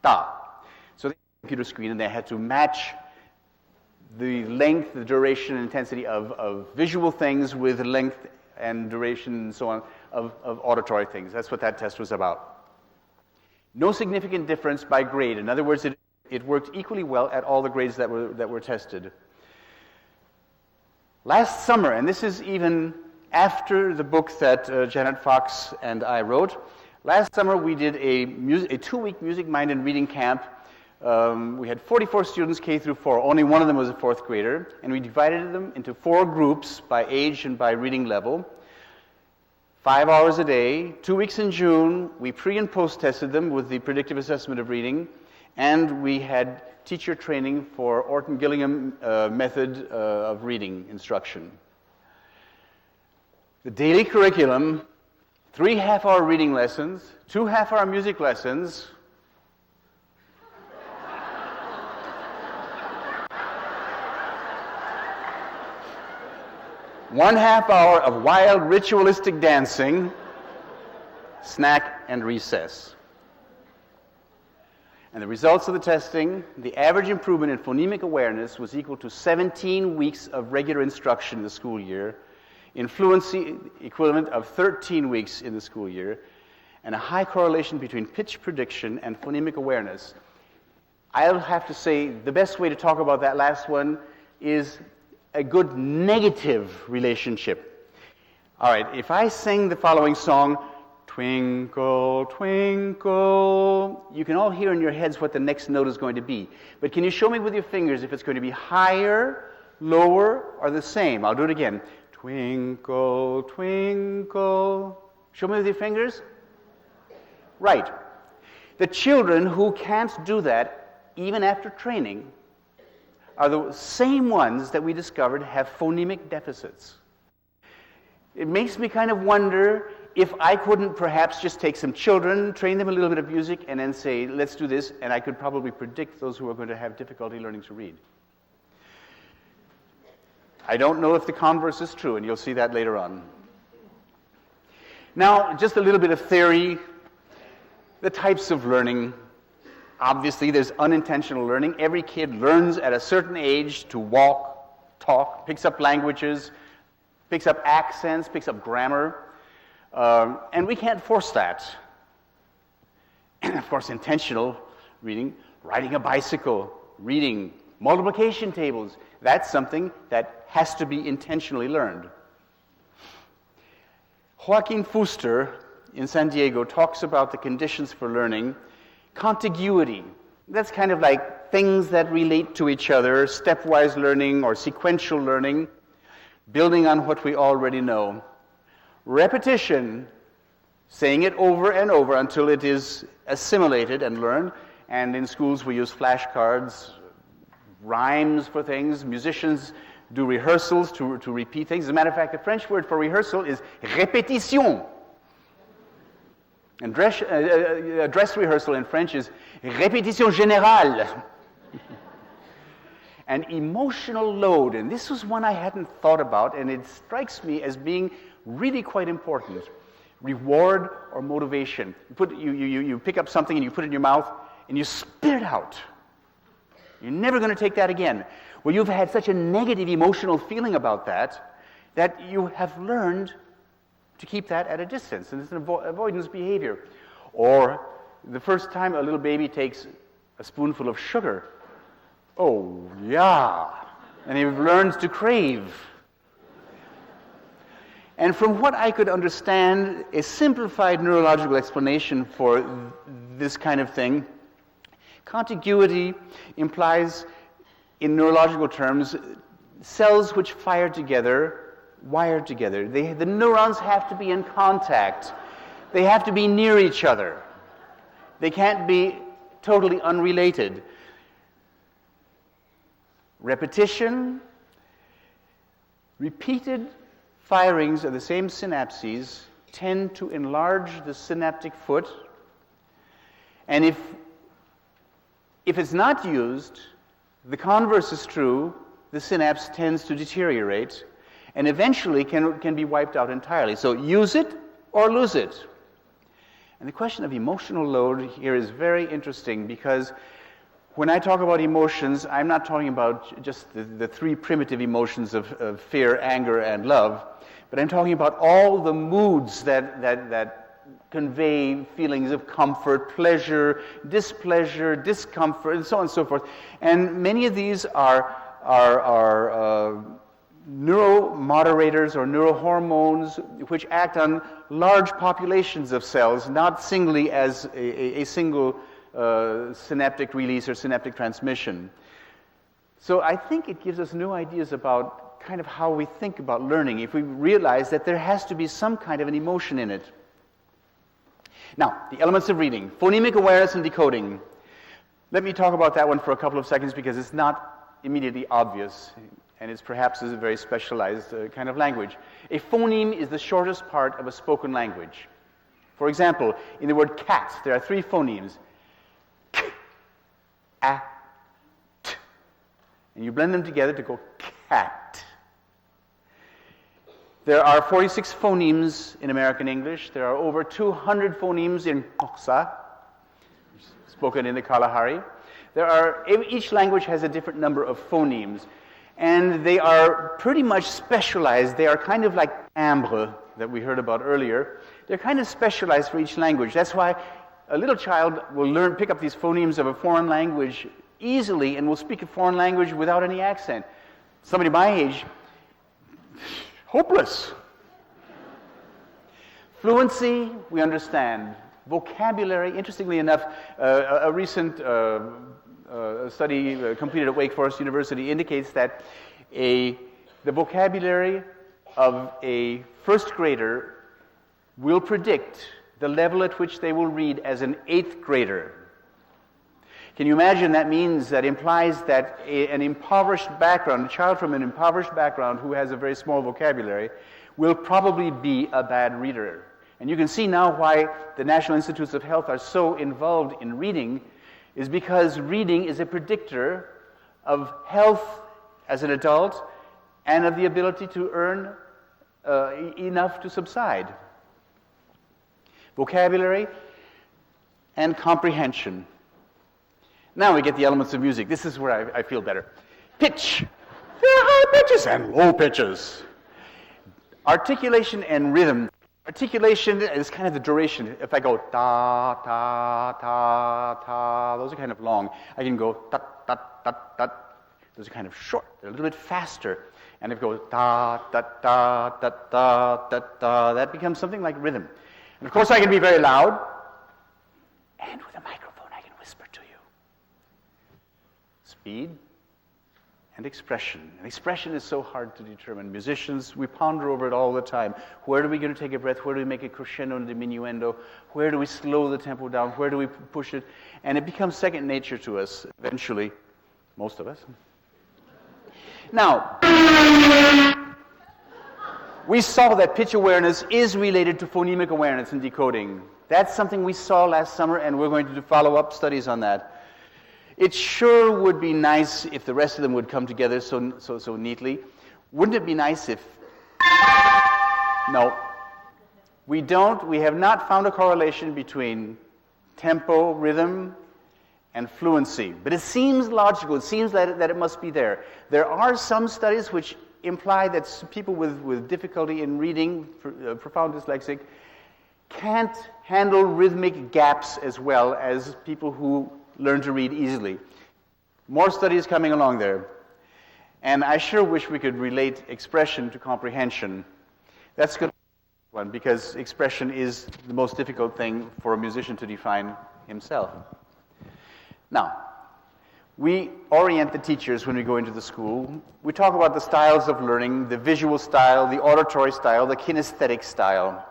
da. So the computer screen, and they had to match the length, the duration, and intensity of visual things with the length and duration and so on of auditory things. That's what that test was about. No significant difference by grade. In other words, it worked equally well at all the grades that were tested. Last summer, and this is even after the book that Janet Fox and I wrote, last summer we did a 2-week music, mind, and reading camp. We had 44 students, K through 4. Only one of them was a 4th grader, and we divided them into 4 groups by age and by reading level. 5 hours a day, 2 weeks in June. We pre- and post-tested them with the predictive assessment of reading, and we had teacher training for Orton-Gillingham method of reading instruction. The daily curriculum: 3 half-hour reading lessons, 2 half-hour music lessons, one half-hour of wild ritualistic dancing, snack, and recess. And the results of the testing: the average improvement in phonemic awareness was equal to 17 weeks of regular instruction in the school year, in fluency equivalent of 13 weeks in the school year, and a high correlation between pitch prediction and phonemic awareness. I'll have to say the best way to talk about that last one is a good negative relationship. All right, if I sing the following song, Twinkle, twinkle, you can all hear in your heads what the next note is going to be. But can you show me with your fingers if it's going to be higher, lower, or the same? I'll do it again. Twinkle, twinkle. Show me with your fingers. Right. The children who can't do that, even after training, are the same ones that we discovered have phonemic deficits. It makes me kind of wonder if I couldn't perhaps just take some children, train them a little bit of music, and then say, let's do this, and I could probably predict those who are going to have difficulty learning to read. I don't know if the converse is true, and you'll see that later on. Now, just a little bit of theory. The types of learning. Obviously, there's unintentional learning. Every kid learns at a certain age to walk, talk, picks up languages, picks up accents, picks up grammar. And we can't force that. And of course, intentional reading, riding a bicycle, reading, multiplication tables, that's something that has to be intentionally learned. Joaquin Fuster in San Diego talks about the conditions for learning. Contiguity, that's kind of like things that relate to each other, stepwise learning or sequential learning, building on what we already know. Repetition, saying it over and over until it is assimilated and learned. And in schools we use flashcards, rhymes for things. Musicians do rehearsals to repeat things. As a matter of fact, the French word for rehearsal is répétition. And dress rehearsal in French is répétition générale. And emotional load, and this was one I hadn't thought about, and it strikes me as being really quite important. Reward or motivation. You pick up something and you put it in your mouth and you spit it out. You're never going to take that again. Well, you've had such a negative emotional feeling about that you have learned to keep that at a distance, and it's an avoidance behavior. Or the first time a little baby takes a spoonful of sugar, oh yeah, and he learns to crave. And from what I could understand, a simplified neurological explanation for this kind of thing, contiguity implies, in neurological terms, cells which fire together, wired together. The neurons have to be in contact. They have to be near each other. They can't be totally unrelated. Repetition, repeated firings of the same synapses tend to enlarge the synaptic foot. And if it's not used, the converse is true, the synapse tends to deteriorate and eventually can be wiped out entirely. So use it or lose it. And the question of emotional load here is very interesting, because when I talk about emotions, I'm not talking about just the three primitive emotions of fear, anger, and love, but I'm talking about all the moods that convey feelings of comfort, pleasure, displeasure, discomfort, and so on and so forth. And many of these are neuromodulators or neurohormones which act on large populations of cells, not singly as a single synaptic release or synaptic transmission. So I think it gives us new ideas about kind of how we think about learning if we realize that there has to be some kind of an emotion in it. Now, the elements of reading, phonemic awareness and decoding. Let me talk about that one for a couple of seconds because it's not immediately obvious, and it's perhaps a very specialized kind of language. A phoneme is the shortest part of a spoken language. For example, in the word cat, there are three phonemes. K, a, t. And you blend them together to go cat. There are 46 phonemes in American English. There are over 200 phonemes in Xhosa, spoken in the Kalahari. Each language has a different number of phonemes, and they are pretty much specialized. They are kind of like timbre that we heard about earlier. They're kind of specialized for each language. That's why a little child will pick up these phonemes of a foreign language easily and will speak a foreign language without any accent. Somebody my age, hopeless. Fluency, we understand. Vocabulary, interestingly enough, a recent study completed at Wake Forest University indicates that the vocabulary of a first grader will predict the level at which they will read as an 8th grader. Can you imagine? That means, that implies that an impoverished background, a child from an impoverished background who has a very small vocabulary, will probably be a bad reader. And you can see now why the National Institutes of Health are so involved in reading, is because reading is a predictor of health as an adult and of the ability to earn enough to subside. Vocabulary and comprehension. Now we get the elements of music. This is where I feel better. Pitch. There are high pitches and low pitches. Articulation and rhythm. Articulation is kind of the duration. If I go ta, ta, ta, ta, those are kind of long. I can go tut, tut, tut, tut. Those are kind of short. They're a little bit faster. And if it goes ta, ta, ta, ta, ta, ta, ta, that becomes something like rhythm. And of course I can be very loud. And with a microphone I can whisper to you. Speed and expression. And expression is so hard to determine. Musicians, we ponder over it all the time. Where are we going to take a breath? Where do we make a crescendo and diminuendo? Where do we slow the tempo down? Where do we push it? And it becomes second nature to us, eventually, most of us. Now, we saw that pitch awareness is related to phonemic awareness and decoding. That's something we saw last summer, and we're going to do follow-up studies on that. It sure would be nice if the rest of them would come together so neatly. Wouldn't it be nice if... No. We don't. We have not found a correlation between tempo, rhythm, and fluency. But it seems logical. It seems that it must be there. There are some studies which imply that people with difficulty in reading, profound dyslexic, can't handle rhythmic gaps as well as people who learn to read easily. More studies coming along there. And I sure wish we could relate expression to comprehension. That's going to be one, because expression is the most difficult thing for a musician to define himself. Now, we orient the teachers when we go into the school. We talk about the styles of learning, the visual style, the auditory style, the kinesthetic style.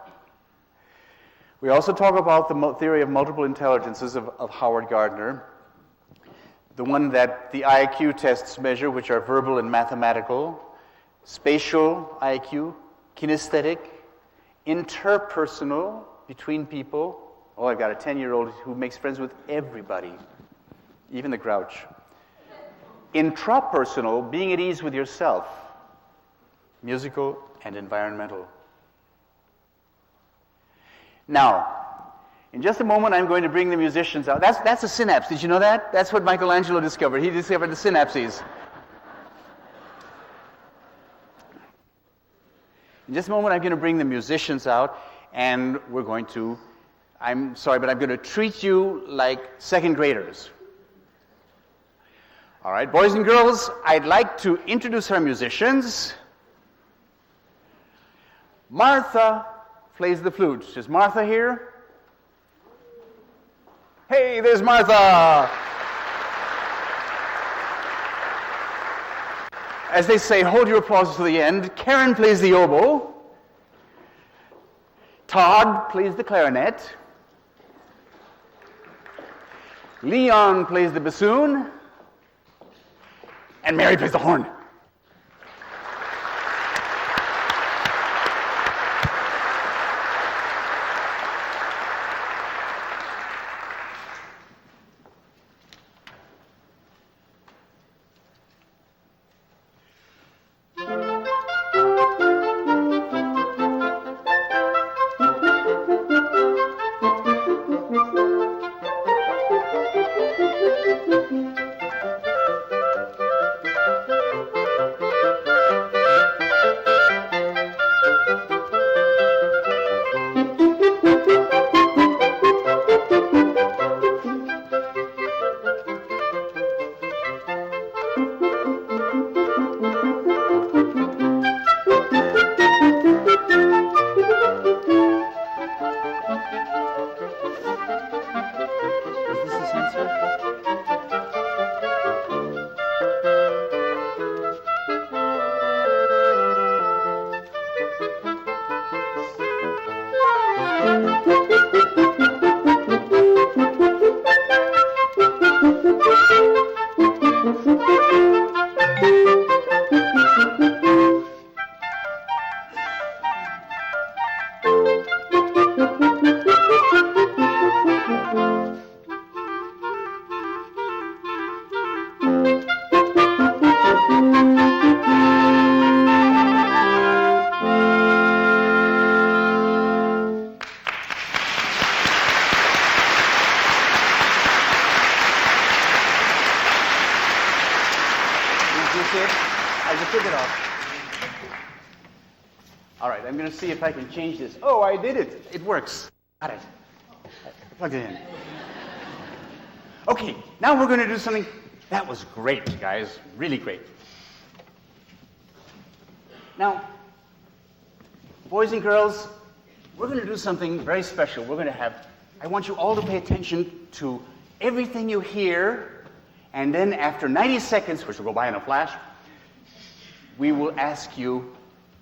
We also talk about the theory of multiple intelligences of Howard Gardner, the one that the IQ tests measure, which are verbal and mathematical, spatial IQ, kinesthetic, interpersonal, between people. Oh, I've got a 10-year-old who makes friends with everybody, even the grouch. Intrapersonal, being at ease with yourself, musical and environmental. Now, in just a moment, I'm going to bring the musicians out. That's a synapse. Did you know that? That's what Michelangelo discovered. He discovered the synapses. In just a moment, I'm going to bring the musicians out, and we're going to, I'm sorry, but I'm going to treat you like second graders. All right, boys and girls, I'd like to introduce our musicians. Martha plays the flute. Is Martha here? Hey, there's Martha! As they say, hold your applause to the end. Karen plays the oboe. Todd plays the clarinet. Leon plays the bassoon. And Mary plays the horn. I just took it off. All right, I'm going to see if I can change this. Oh, I did it. It works. Got it. I plugged it in. Okay, now we're going to do something. That was great, guys. Really great. Now, boys and girls, we're going to do something very special. We're going to have, I want you all to pay attention to everything you hear, and then after 90 seconds, which will go by in a flash, we will ask you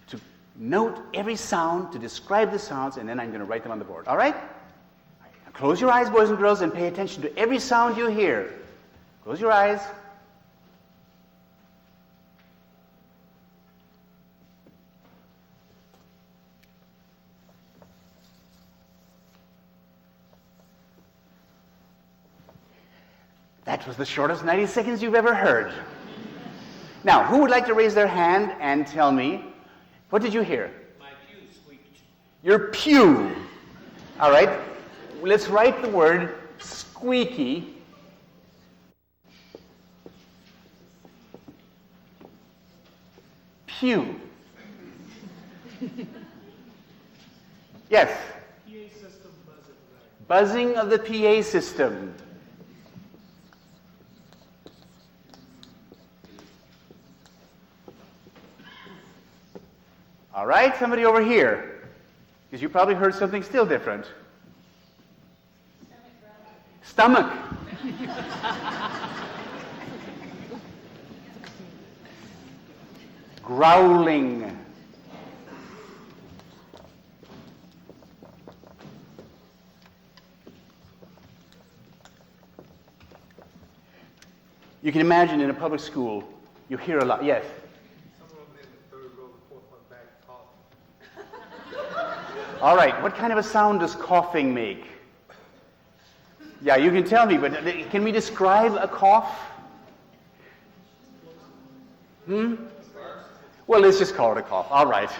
to note every sound, to describe the sounds, and then I'm going to write them on the board. All right? Now close your eyes, boys and girls, and pay attention to every sound you hear. Close your eyes. That was the shortest 90 seconds you've ever heard. Now, who would like to raise their hand and tell me, what did you hear? My pew squeaked. Your pew. All right. Let's write the word squeaky. Pew. Yes. PA system buzzing. Buzzing of the PA system. All right, somebody over here, because you probably heard something still different. Stomach. Growling. You can imagine in a public school, you hear a lot. Yes? Someone in the third row, the fourth one back, coughing. All right, what kind of a sound does coughing make? Yeah, you can tell me, but can we describe a cough? Well, let's just call it a cough. All right.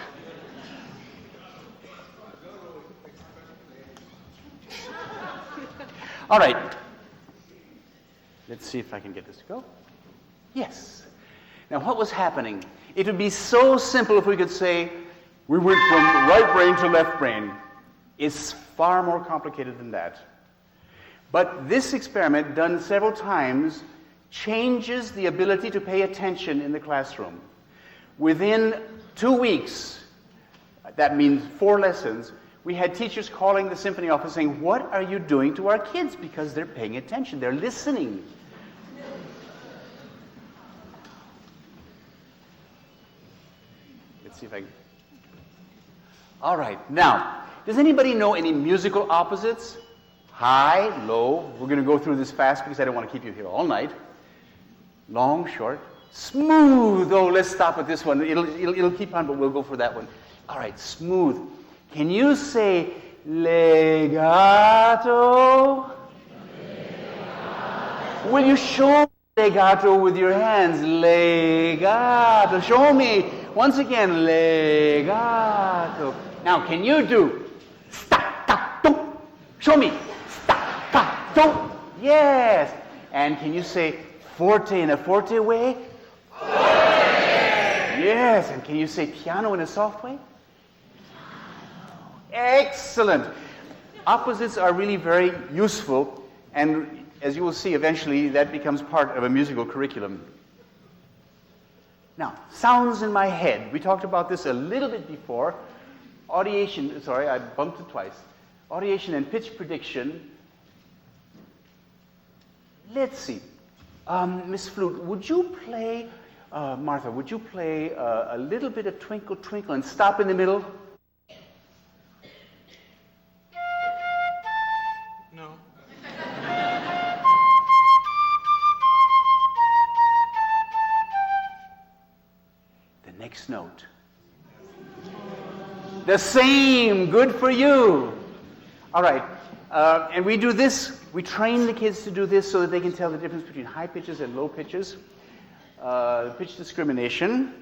All right. Let's see if I can get this to go. Yes. Now, what was happening? It would be so simple if we could say, we went from right brain to left brain. It's far more complicated than that. But this experiment, done several times, changes the ability to pay attention in the classroom. Within 2 weeks, that means 4 lessons, we had teachers calling the symphony office saying, what are you doing to our kids? Because they're paying attention, they're listening. Let's see if I can. All right, now, does anybody know any musical opposites? High, low. We're going to go through this fast because I don't want to keep you here all night. Long, short. Smooth. Oh, let's stop at this one. It'll keep on, but we'll go for that one. All right, smooth. Can you say legato? Legato. Will you show me legato with your hands? Legato. Show me. Once again, legato. Now, can you do staccato? Show me. Staccato. Yes. And can you say forte in a forte way? Yes. And can you say piano in a soft way? Excellent. Opposites are really very useful, and as you will see, eventually that becomes part of a musical curriculum. Now, sounds in my head. We talked about this a little bit before. Audiation, sorry, I bumped it twice. Audiation and pitch prediction. Let's see. Miss Flute, would you play, Martha, would you play a little bit of Twinkle, Twinkle and stop in the middle? next note. The same, good for you. All right, and we do this, we train the kids to do this so that they can tell the difference between high pitches and low pitches. Pitch discrimination.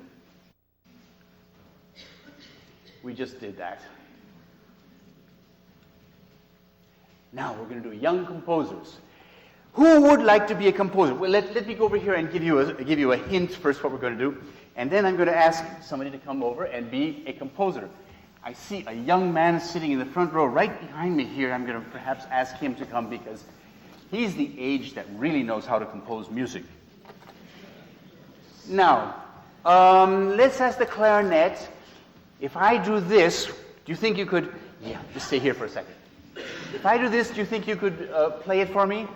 We just did that. Now we're going to do young composers. Who would like to be a composer? Well, let me go over here and give you a hint first what we're going to do. And then I'm going to ask somebody to come over and be a composer. I see a young man sitting in the front row right behind me here. I'm going to perhaps ask him to come because he's the age that really knows how to compose music. Now, let's ask the clarinet. If I do this, do you think you could... Yeah, just stay here for a second. If I do this, do you think you could play it for me?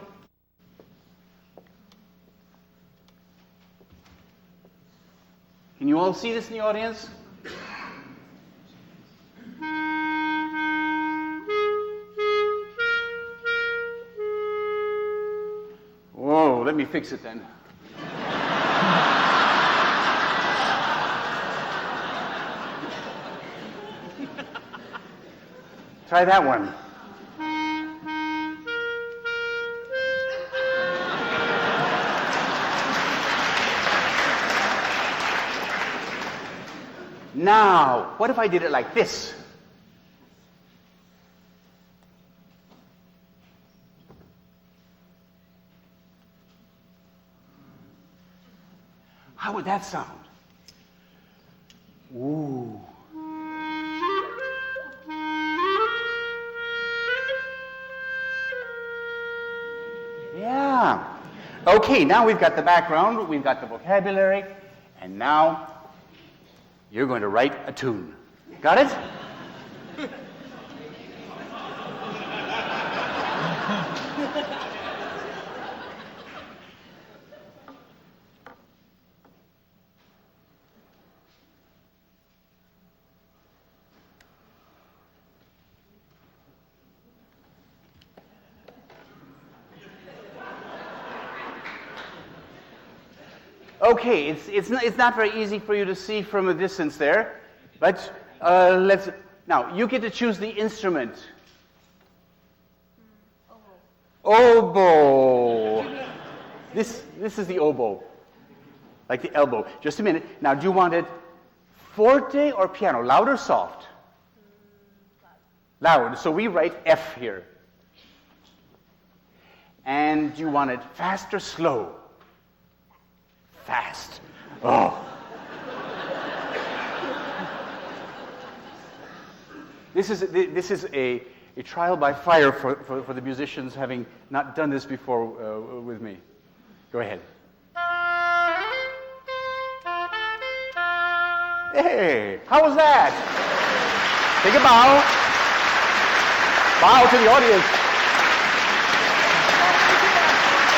Can you all see this in the audience? Whoa, let me fix it then. Try that one. Now, what if I did it like this? How would that sound? Ooh. Yeah. Okay, now we've got the background, we've got the vocabulary, and now you're going to write a tune. Got it? Okay, it's not very easy for you to see from a distance there, but now you get to choose the instrument. Oboe. This is the oboe, like the elbow. Just a minute. Now, do you want it forte or piano, loud or soft? Loud. So we write F here. And do you want it fast or slow? Fast. Oh. This is a trial by fire for the musicians having not done this before with me. Go ahead. Hey, how was that? Take a bow. Bow to the audience.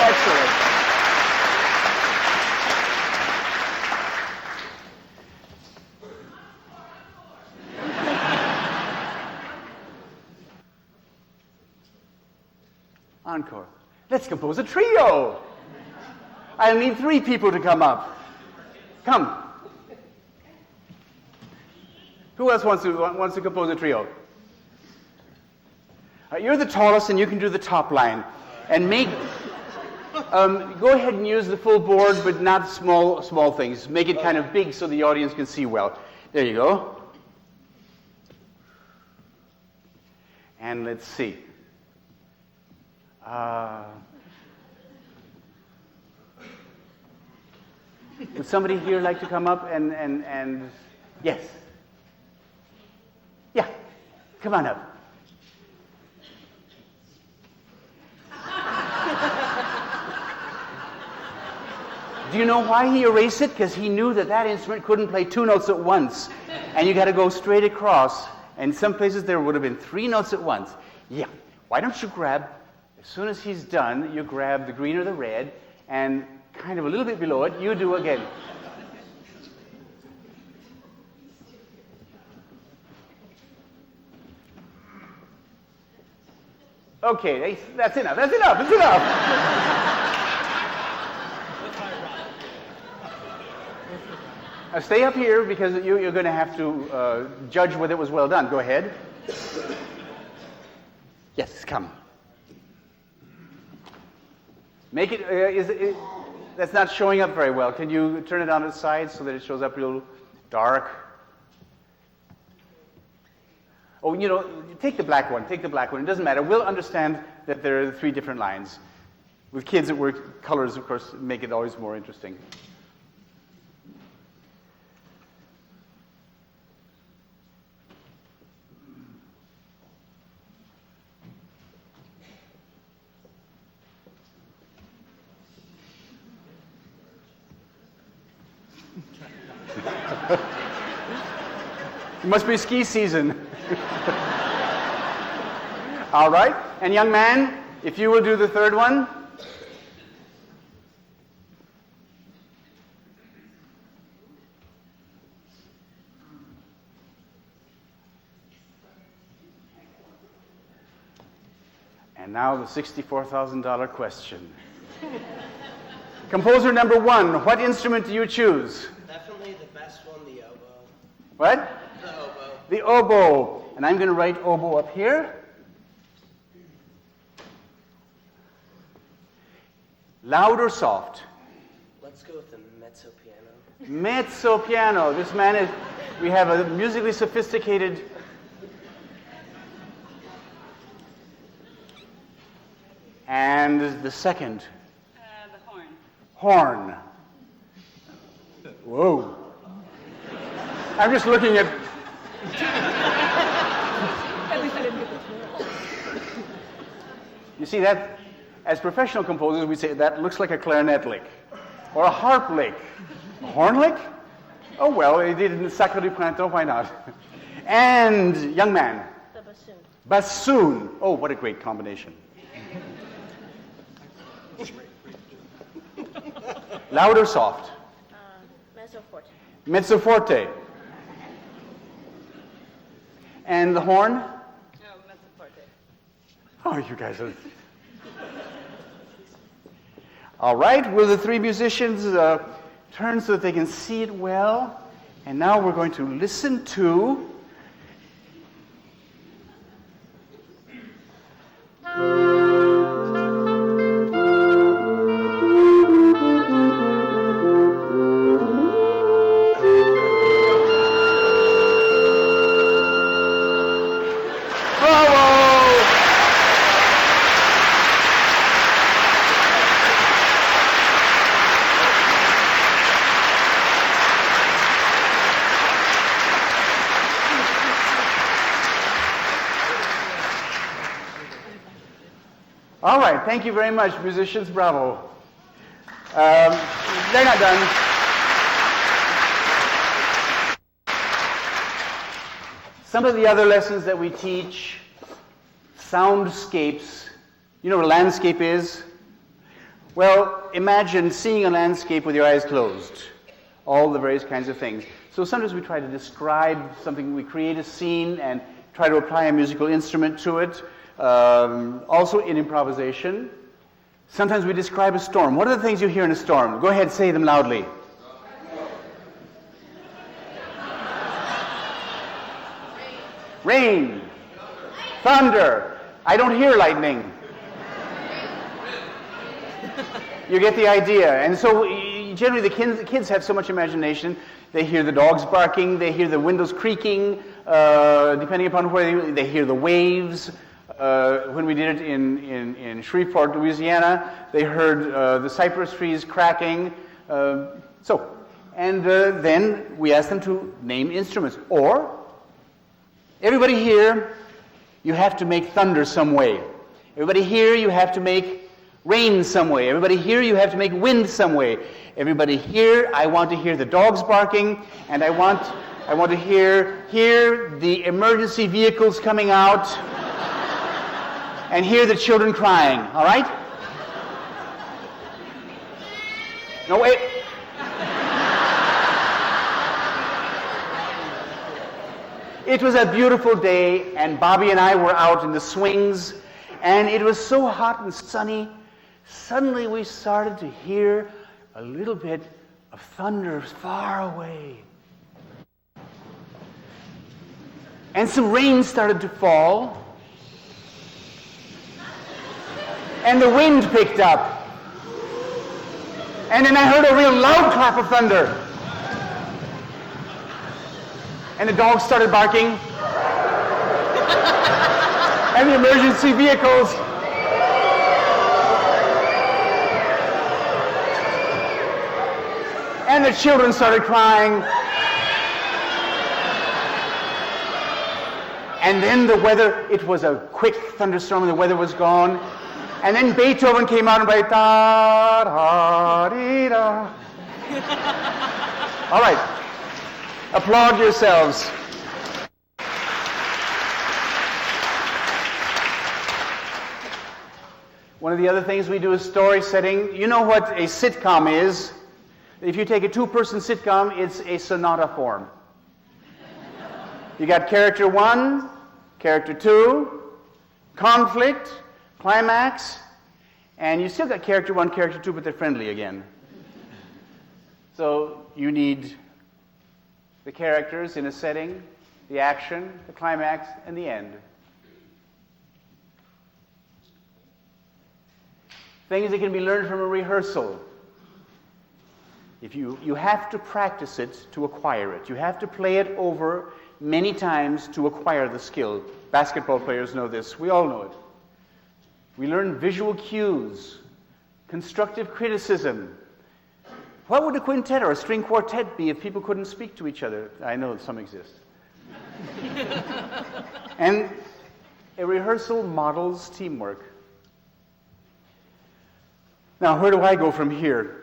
Excellent. Encore. Let's compose a trio. I'll need 3 people to come up. Come. Who else wants to compose a trio? You're the tallest, and you can do the top line. And make. Go ahead and use the full board, but not small things. Make it kind of big so the audience can see well. There you go. And let's see. Would somebody here like to come up and yes? Yeah, come on up. Do you know why he erased it? Because he knew that instrument couldn't play 2 notes at once, and you got to go straight across. And some places there would have been 3 notes at once. Yeah. Why don't you grab? As soon as he's done, you grab the green or the red, and kind of a little bit below it, you do again. Okay, that's enough. That's enough. It's enough. Stay up here because you're going to have to judge whether it was well done. Go ahead. Yes, come. Make it, that's not showing up very well. Can you turn it on its side so that it shows up real dark? Oh, you know, take the black one. Take the black one. It doesn't matter. We'll understand that there are 3 different lines. With kids at work, colors, of course, make it always more interesting. It must be ski season. All right. And young man, if you will do the 3rd one. And now the $64,000 question. Composer number 1, what instrument do you choose? Definitely the best one, the oboe. What? The oboe. The oboe. And I'm going to write oboe up here. Loud or soft? Let's go with the mezzo piano. Mezzo piano. This man is, we have a musically sophisticated. And the 2nd? The horn. Horn. Whoa. I'm just looking at. You see that? As professional composers, we say that looks like a clarinet lick or a harp lick. A horn lick? Oh, well, they did it in Sacre du Printemps, why not? And, young man. The bassoon. Bassoon. Oh, what a great combination. Loud or soft? Mezzo forte. Mezzo forte. And the horn? Oh, mezzo forte. Oh, you guys are. All right, will the 3 musicians turn so that they can see it well? And now we're going to listen to. All right, thank you very much, musicians. Bravo. They're not done. Some of the other lessons that we teach, soundscapes. You know what a landscape is? Well, imagine seeing a landscape with your eyes closed. All the various kinds of things. So sometimes we try to describe something, we create a scene and try to apply a musical instrument to it. Also in improvisation. Sometimes we describe a storm. What are the things you hear in a storm? Go ahead, say them loudly. Rain. Thunder. I don't hear lightning. You get the idea. And so generally the kids have so much imagination. They hear the dogs barking, they hear the windows creaking, depending upon where they hear the waves. When we did it in Shreveport, Louisiana, they heard the cypress trees cracking. Then we asked them to name instruments. Or, everybody here, you have to make thunder some way. Everybody here, you have to make rain some way. Everybody here, you have to make wind some way. Everybody here, I want to hear the dogs barking, and I want to hear the emergency vehicles coming out. And hear the children crying, all right? No, wait. It was a beautiful day, and Bobby and I were out in the swings, and it was so hot and sunny. Suddenly we started to hear a little bit of thunder far away. And some rain started to fall. And the wind picked up. And then I heard a real loud clap of thunder. And the dogs started barking. And the emergency vehicles. And the children started crying. And then the weather, it was a quick thunderstorm and the weather was gone. And then Beethoven came out and played da da dee da. All right. Applaud yourselves. One of the other things we do is story setting. You know what a sitcom is. If you take a two-person sitcom, it's a sonata form. You got character 1, character 2, conflict, climax, and you still got character 1, character 2, but they're friendly again. So you need the characters in a setting, the action, the climax, and the end. Things that can be learned from a rehearsal. If you have to practice it to acquire it. You have to play it over many times to acquire the skill. Basketball players know this. We all know it. We learn visual cues, constructive criticism. What would a quintet or a string quartet be if people couldn't speak to each other? I know some exist. And a rehearsal models teamwork. Now, where do I go from here?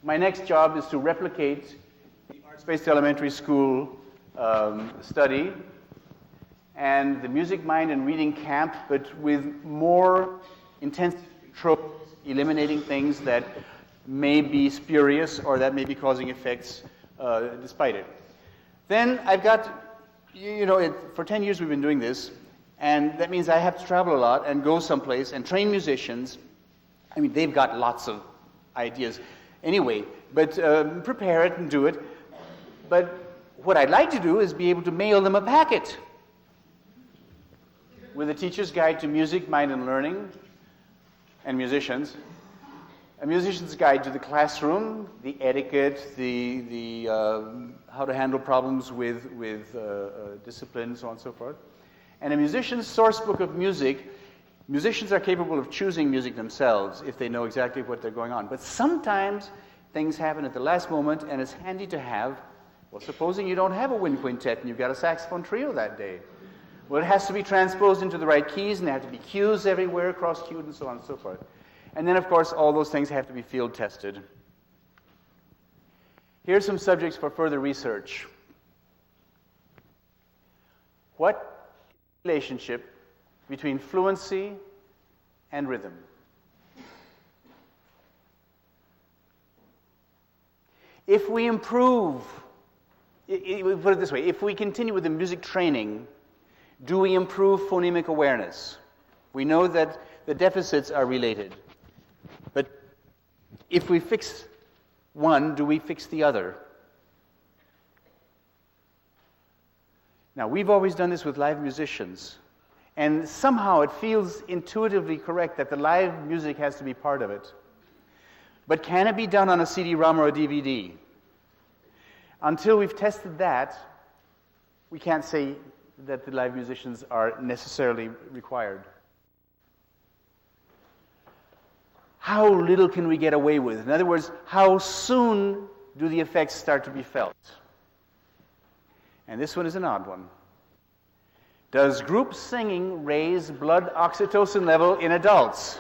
My next job is to replicate the arts-based elementary school study and the music, mind, and reading camp, but with more intensive tropes, eliminating things that may be spurious or that may be causing effects despite it. Then I've got, for 10 years we've been doing this, and that means I have to travel a lot and go someplace and train musicians. I mean, they've got lots of ideas anyway, but prepare it and do it. But what I'd like to do is be able to mail them a packet with a teacher's guide to music, mind, and learning, and musicians, a musician's guide to the classroom, the etiquette, the how to handle problems with discipline, so on and so forth, and a musician's source book of music. Musicians are capable of choosing music themselves if they know exactly what they're going on. But sometimes things happen at the last moment, and it's handy to have, well, supposing you don't have a wind quintet and you've got a saxophone trio that day. Well, it has to be transposed into the right keys, and there have to be cues everywhere, cross-cued, and so on and so forth. And then, of course, all those things have to be field tested. Here's some subjects for further research. What relationship between fluency and rhythm? If we improve, put it this way, if we continue with the music training, do we improve phonemic awareness? We know that the deficits are related. But if we fix one, do we fix the other? Now, we've always done this with live musicians. And somehow it feels intuitively correct that the live music has to be part of it. But can it be done on a CD-ROM or a DVD? Until we've tested that, we can't say that the live musicians are necessarily required. How little can we get away with? In other words, how soon do the effects start to be felt? And this one is an odd one. Does group singing raise blood oxytocin level in adults?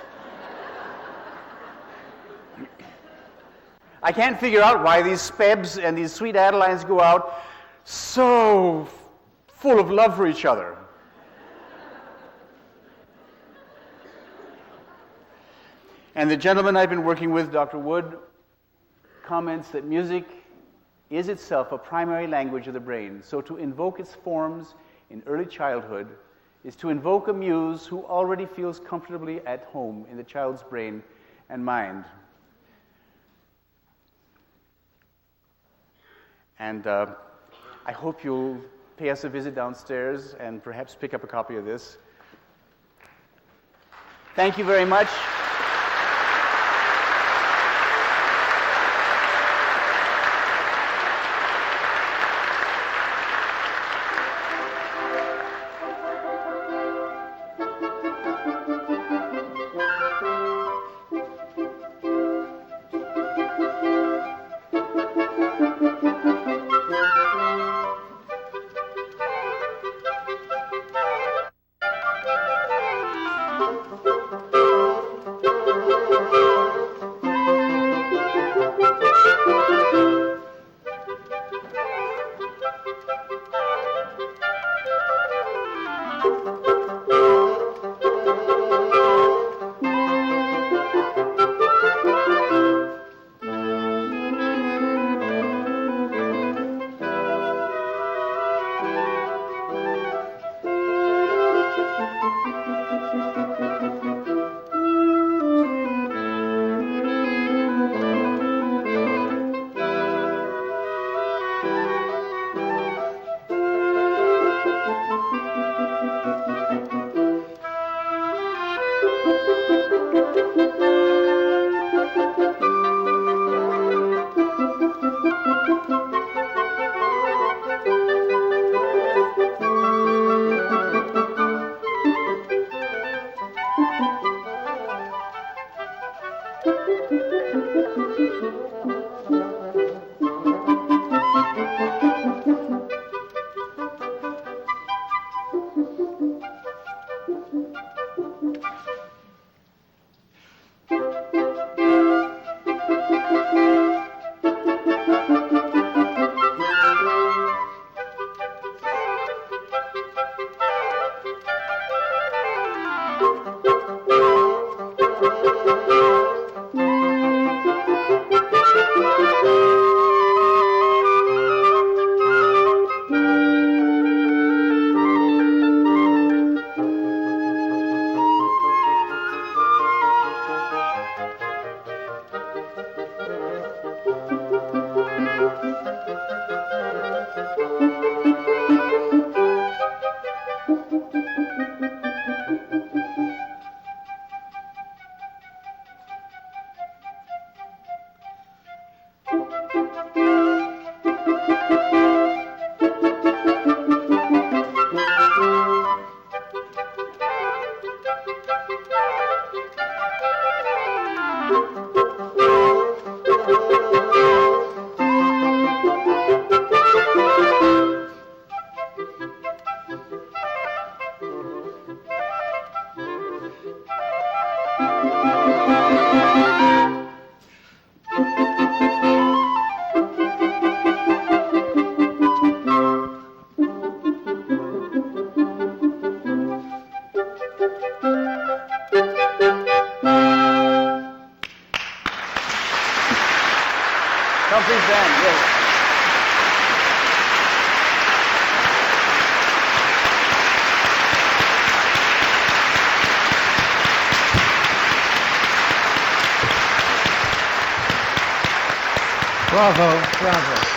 I can't figure out why these spebs and these sweet Adelines go out so full of love for each other. And the gentleman I've been working with, Dr. Wood, comments that music is itself a primary language of the brain. So to invoke its forms in early childhood is to invoke a muse who already feels comfortably at home in the child's brain and mind. And I hope you'll pay us a visit downstairs and perhaps pick up a copy of this. Thank you very much. Don't please bend, yes. Bravo, bravo.